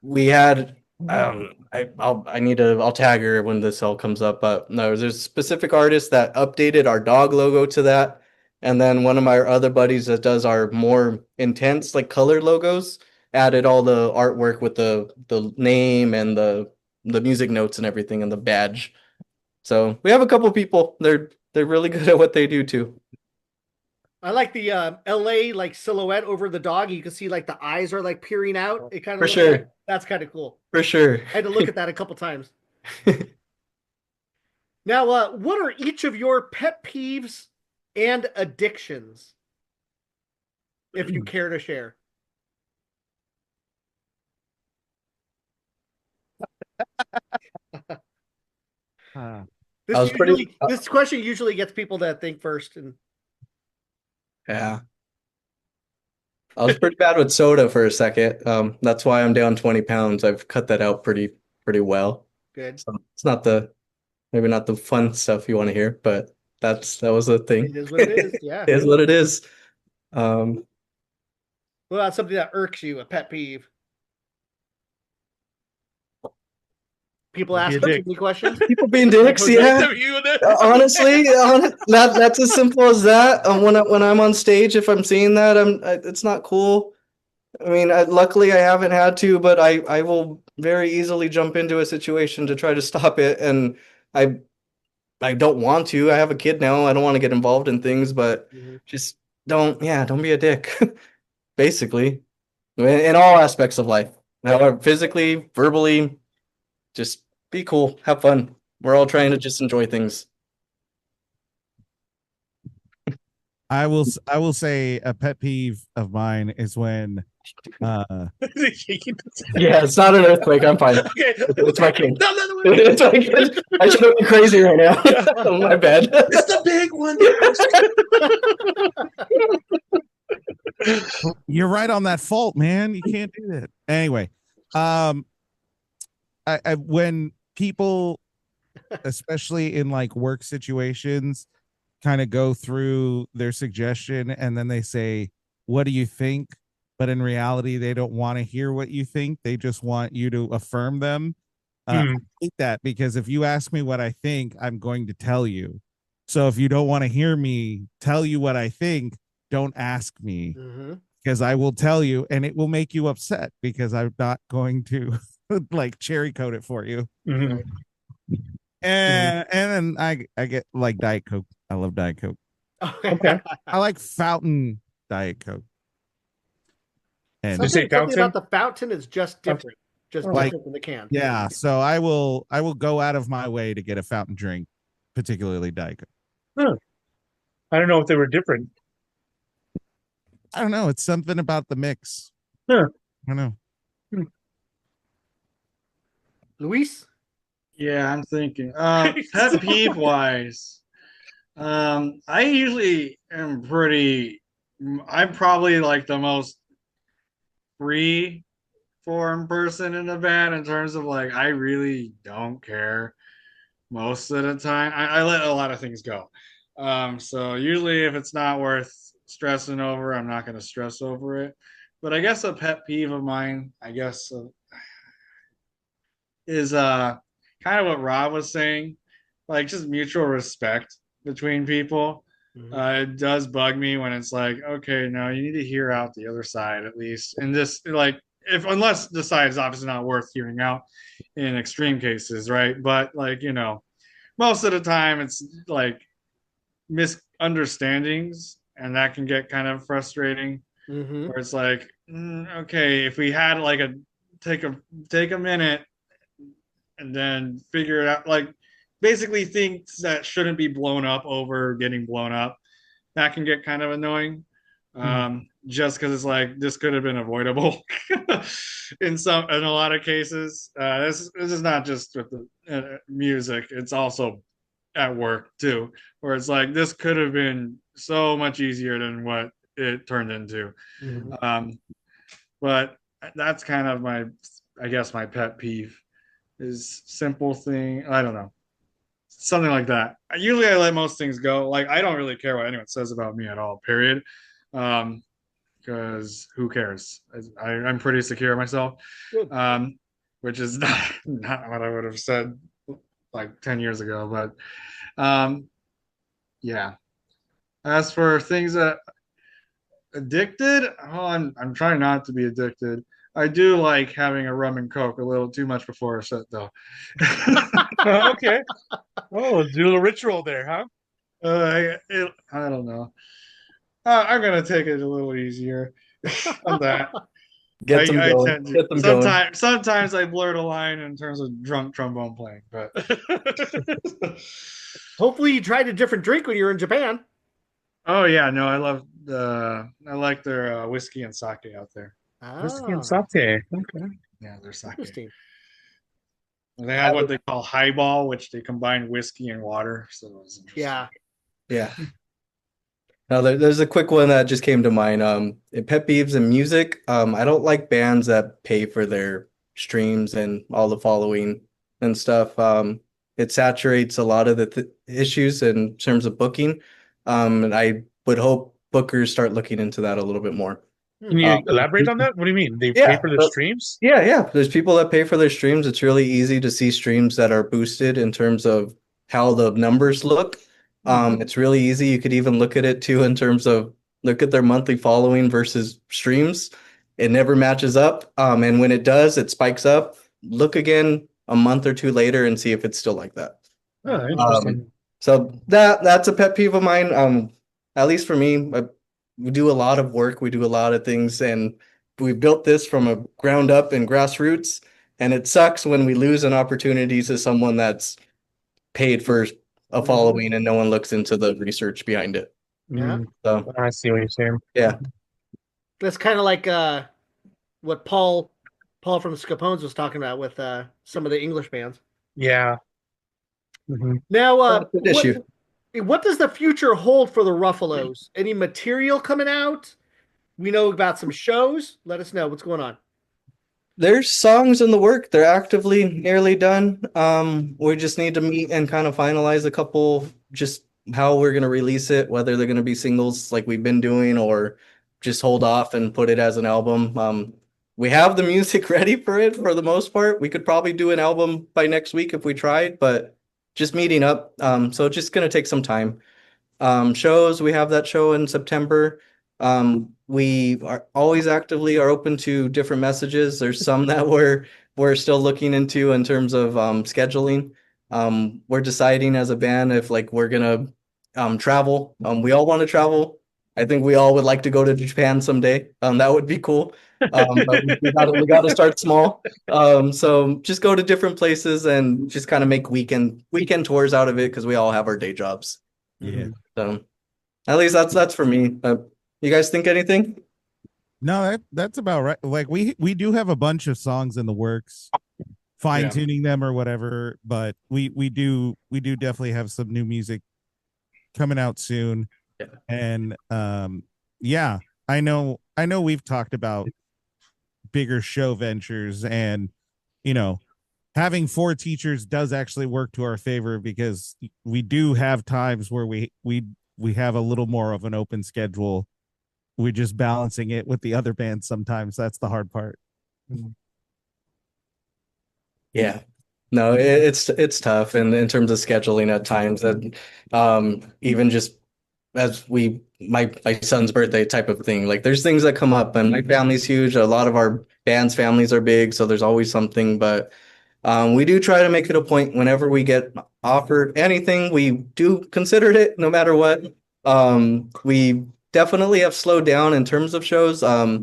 we had I'll tag her when this all comes up, but no, there's specific artists that updated our dog logo to that. And then one of my other buddies that does our more intense like color logos added all the artwork with the name and the music notes and everything and the badge. So we have a couple people. They're really good at what they do too. I like the LA like silhouette over the dog. You can see like the eyes are like peering out. It kind of For sure. like, that's kind of cool. For sure. I had to look at that a couple times. Now, what are each of your pet peeves and addictions? If you care to share. This question usually gets people to think first. And yeah. I was pretty bad with soda for a second. That's why I'm down 20 pounds. I've cut that out pretty well. Good. So it's maybe not the fun stuff you want to hear, but that was a thing. It is what it is. Yeah. It is what it is. What about something that irks you, a pet peeve? People ask too many questions. People being dicks, yeah. Honestly, that's as simple as that. When I'm on stage, if I'm seeing that, it's not cool. I mean, luckily I haven't had to, but I will very easily jump into a situation to try to stop it, and I don't want to. I have a kid now. I don't want to get involved in things, but just don't be a dick. Basically, in all aspects of life, however, physically, verbally, just be cool, have fun. We're all trying to just enjoy things. I will say a pet peeve of mine is when yeah, it's not an earthquake. I'm fine. Okay. It's my kid. No. It's my kid. I should be crazy right now. Oh, my bad. It's the big one. You're right on that fault, man. You can't do that. Anyway, when people, especially in like work situations, kind of go through their suggestion and then they say, "What do you think?" But in reality, they don't want to hear what you think. They just want you to affirm them. I hate that, because if you ask me what I think, I'm going to tell you. So if you don't want to hear me tell you what I think, don't ask me, because I will tell you, and it will make you upset because I'm not going to like cherry coat it for you. And then I get like Diet Coke. I love Diet Coke. Okay. I like fountain Diet Coke. And something about the fountain is just different. Just like different than the can. Yeah. So I will go out of my way to get a fountain drink, particularly Diet Coke. I don't know if they were different. I don't know. It's something about the mix. I don't know. Luis? Yeah, I'm thinking. Pet peeve wise, I usually am I'm probably like the most free form person in the band in terms of like, I really don't care most of the time. I let a lot of things go. So usually if it's not worth stressing over, I'm not going to stress over it. But I guess a pet peeve of mine, is kind of what Rob was saying, like just mutual respect between people. It does bug me when it's like, okay, no, you need to hear out the other side at least, and just like unless the side is obviously not worth hearing out in extreme cases, right? But like, most of the time it's like misunderstandings, and that can get kind of frustrating. Where it's like, okay, if we had like take a minute and then figure it out. Like basically things that shouldn't be blown up over getting blown up. That can get kind of annoying. Just because it's like this could have been avoidable in a lot of cases. This is not just with the music; it's also at work too, where it's like this could have been so much easier than what it turned into. But that's kind of I guess my pet peeve is simple thing. I don't know, something like that. Usually, I let most things go. Like I don't really care what anyone says about me at all. Period. Because who cares? I'm pretty secure in myself, which is not what I would have said like 10 years ago. But yeah. As for things that addicted, I'm trying not to be addicted. I do like having a rum and coke a little too much before a set, though. Okay. Oh, do a ritual there, huh? I don't know. I'm gonna take it a little easier on that. Get them I going. tend to Get them going. sometimes I blur the line in terms of drunk trombone playing, but Hopefully, you tried a different drink when you were in Japan. oh yeah, no, I like their whiskey and sake out there. Whiskey and Ah, sake. Okay. Yeah, their sake. interesting. And they have what they call highball, which they combine whiskey and water. So it was interesting. Yeah. Yeah. Now there's a quick one that just came to mind. In pet peeves in music, I don't like bands that pay for their streams and all the following and stuff. It saturates a lot of the th issues in terms of booking. And I would hope bookers start looking into that a little bit more. Can you elaborate on that? What do you mean? They pay for the streams? Yeah. There's people that pay for their streams. It's really easy to see streams that are boosted in terms of how the numbers look. It's really easy. You could even look at it too in terms of look at their monthly following versus streams. It never matches up. And when it does, it spikes up. Look again a month or two later and see if it's still like that. Oh, interesting. So that's a pet peeve of mine. At least for me, we do a lot of work, we do a lot of things, and we built this from a ground up and grassroots. And it sucks when we lose an opportunity to someone that's paid for a following and no one looks into the research behind it. Yeah. So I see what you're saying. yeah, That's kind of like what Paul from the Scapones was talking about with some of the English bands. Yeah. Now, that's an issue. what does the future hold for the Ruffolos? Any material coming out? We know about some shows. Let us know what's going on. There's songs in the work. They're actively nearly done. We just need to meet and kind of finalize a couple, just how we're going to release it, whether they're going to be singles like we've been doing or just hold off and put it as an album. We have the music ready for it for the most part. We could probably do an album by next week if we tried, but just meeting up. So it's just going to take some time. Shows, we have that show in September. We are always actively are open to different messages. There's some that we're still looking into in terms of scheduling. We're deciding as a band if like we're gonna travel. We all want to travel. I think we all would like to go to Japan someday. That would be cool. But we gotta start small. So just go to different places and just kind of make weekend tours out of it because we all have our day jobs. Yeah. So at least that's for me. You guys think anything? No, that's about right. Like we do have a bunch of songs in the works, fine tuning them or whatever, but we do definitely have some new music coming out soon. Yeah. And yeah, I know we've talked about bigger show ventures, and having 4 teachers does actually work to our favor because we do have times where we have a little more of an open schedule. We're just balancing it with the other bands sometimes. That's the hard part. Yeah. No, it's tough, and in terms of scheduling at times, and even just as my son's birthday type of thing, like there's things that come up, and my family's huge. A lot of our band's families are big, so there's always something. But we do try to make it a point whenever we get offered anything, we do consider it no matter what. We definitely have slowed down in terms of shows. I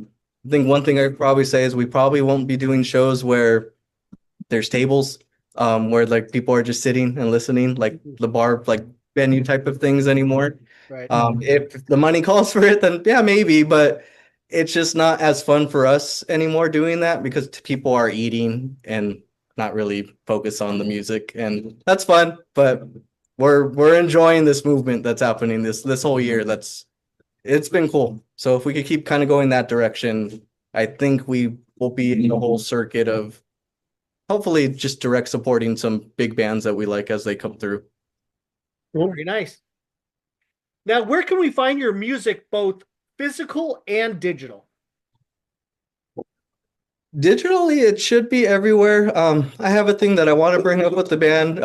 think one thing I'd probably say is we probably won't be doing shows where there's tables. where like people are just sitting and listening, like the bar like venue type of things anymore. Right. If the money calls for it, then yeah, maybe, but it's just not as fun for us anymore doing that because people are eating and not really focus on the music, and that's fun, but we're enjoying this movement that's happening this whole year. It's been cool. So if we could keep kind of going that direction, I think we will be in the whole circuit of hopefully just direct supporting some big bands that we like as they come through. Very nice. Now, where can we find your music, both physical and digital? Digitally, it should be everywhere. I have a thing that I want to bring up with the band.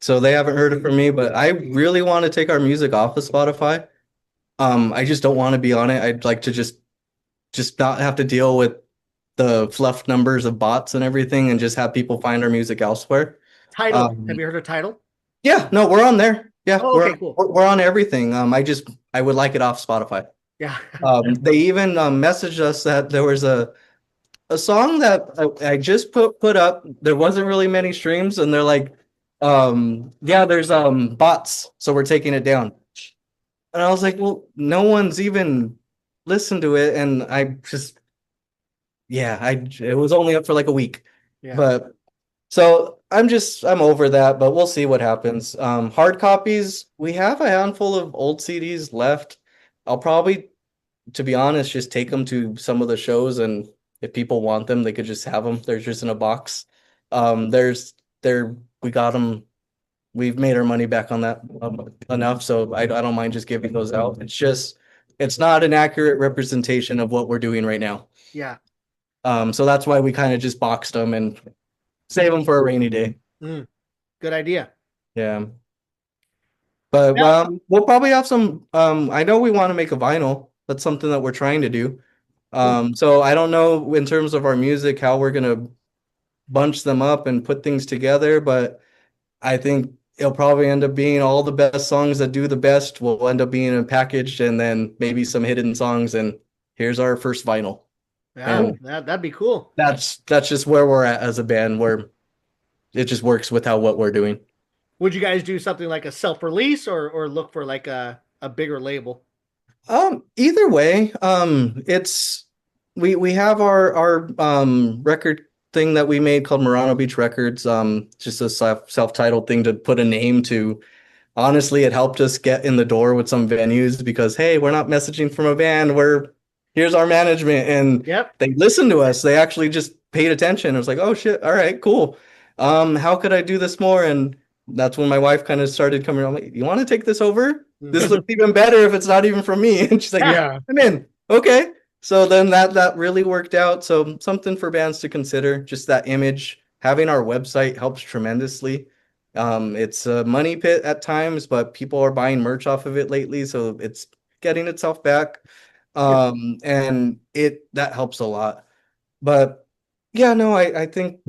So they haven't heard it from me, but I really want to take our music off of Spotify. I just don't want to be on it. I'd like to just not have to deal with the fluff numbers of bots and everything and just have people find our music elsewhere. Tidal. Um, Have you heard of Tidal? Yeah, no, we're on there. Yeah, Oh, okay, cool. we're on everything. I would like it off Spotify. Yeah. They even messaged us that there was a song that I just put up. There wasn't really many streams, and they're like, yeah, there's bots, so we're taking it down. And I was like, well, no one's even listened to it, and I just, yeah, it was only up for like a week, Yeah. but so I'm over that, but we'll see what happens. Hard copies, we have a handful of old CDs left. I'll probably, to be honest, just take them to some of the shows, and if people want them, they could just have them. They're just in a box. We got them. We've made our money back on that enough, so I don't mind just giving those out. It's not an accurate representation of what we're doing right now. Yeah. So that's why we kind of just boxed them and save them for a rainy day. Good idea. Yeah. But we'll probably have some. I know we want to make a vinyl. That's something that we're trying to do. So I don't know in terms of our music how we're gonna bunch them up and put things together, but I think it'll probably end up being all the best songs that do the best will end up being a package, and then maybe some hidden songs. And here's our first vinyl. Yeah, And that'd be cool. that's just where we're at as a band, where it just works with what we're doing. Would you guys do something like a self-release or look for like a bigger label? Either way, it's we have our record thing that we made called Murano Beach Records. Just a self-titled thing to put a name to. Honestly, it helped us get in the door with some venues because hey, we're not messaging from a band. Here's our management, and Yep. they listened to us. They actually just paid attention. It was like, oh shit, all right, cool. How could I do this more? And that's when my wife kind of started coming around. Like, you want to take this over? This looks even better if it's not even from me. And she's like, Yeah. I'm in. Okay. So then that really worked out. So something for bands to consider. Just that image. Having our website helps tremendously. It's a money pit at times, but people are buying merch off of it lately, so it's getting itself back. And that helps a lot. But yeah, no, I think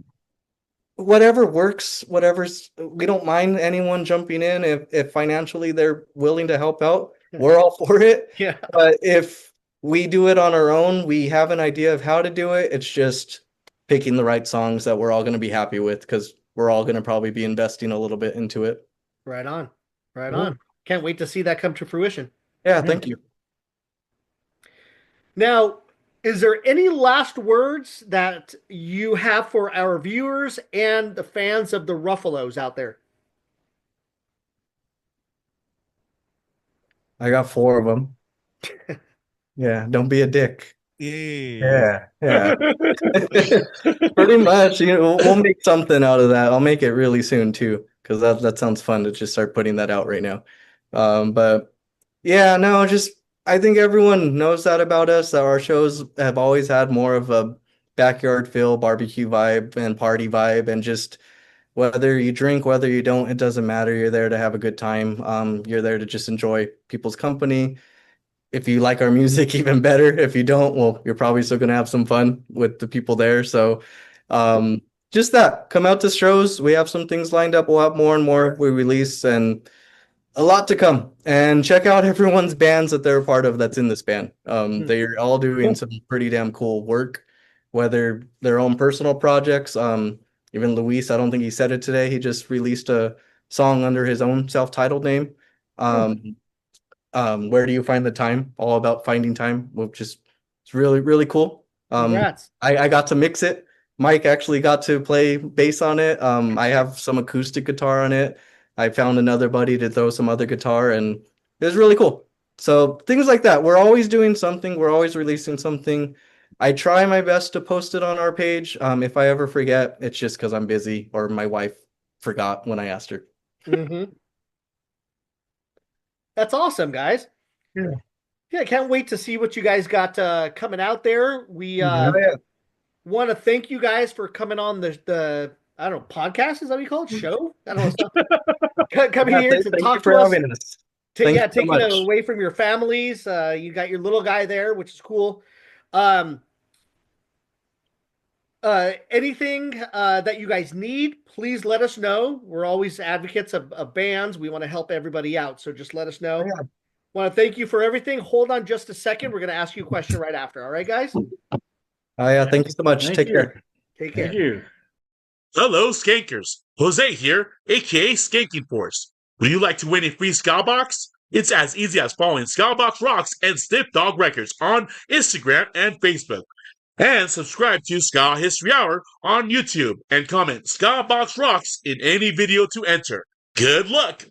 whatever works, we don't mind anyone jumping in if financially they're willing to help out. We're all for it. Yeah. But if we do it on our own, we have an idea of how to do it. It's just picking the right songs that we're all going to be happy with because we're all going to probably be investing a little bit into it. Right on. Right Cool. on. Can't wait to see that come to fruition. Yeah, thank you. Now, is there any last words that you have for our viewers and the fans of the Ruffolos out there? I got 4 of them. Yeah, don't be a dick. Yeah. Yeah. Pretty much. We'll make something out of that. I'll make it really soon too, because that sounds fun to just start putting that out right now. But yeah, no, I think everyone knows that about us, that our shows have always had more of a backyard feel, barbecue vibe and party vibe, and just whether you drink, whether you don't, it doesn't matter. You're there to have a good time. You're there to just enjoy people's company. If you like our music, even better. If you don't, well, you're probably still gonna have some fun with the people there. So just that. Come out to shows. We have some things lined up. We'll have more and more we release, and a lot to come. And check out everyone's bands that they're a part of that's in this band. They're all doing some pretty damn cool work, whether their own personal projects. Even Luis, I don't think he said it today. He just released a song under his own self-titled name. Where do you find the time? All about finding time, which is it's really, really cool. Congrats. I got to mix it. Mike actually got to play bass on it. I have some acoustic guitar on it. I found another buddy to throw some other guitar, and it was really cool. So things like that. We're always doing something. We're always releasing something. I try my best to post it on our page. If I ever forget, it's just because I'm busy or my wife forgot when I asked her. Mm-hmm. That's awesome, guys. Yeah. Yeah, can't wait to see what you guys got coming out there. We Oh, yeah. want to thank you guys for coming on the I don't know, podcast, is that what you call it? Show? I don't know. Coming here to Thank you talk for to us. having us. Thank you so Taking it much. away from your families. You got your little guy there, which is cool. Anything that you guys need, please let us know. We're always advocates of bands. We want to help everybody out, so just let us know. Oh, yeah. Want to thank you for everything. Hold on just a second. We're going to ask you a question right after. All right, guys? Oh, yeah. Thank you so much. Thank Take you. care. Take care. Thank you. Hello, Skankers. Jose here, aka Skanking Force. Would you like to win a free Ska Box? It's as easy as following Ska Box Rocks and Sniff Dog Records on Instagram and Facebook. And subscribe to Ska History Hour on YouTube and comment Ska Box Rocks in any video to enter. Good luck!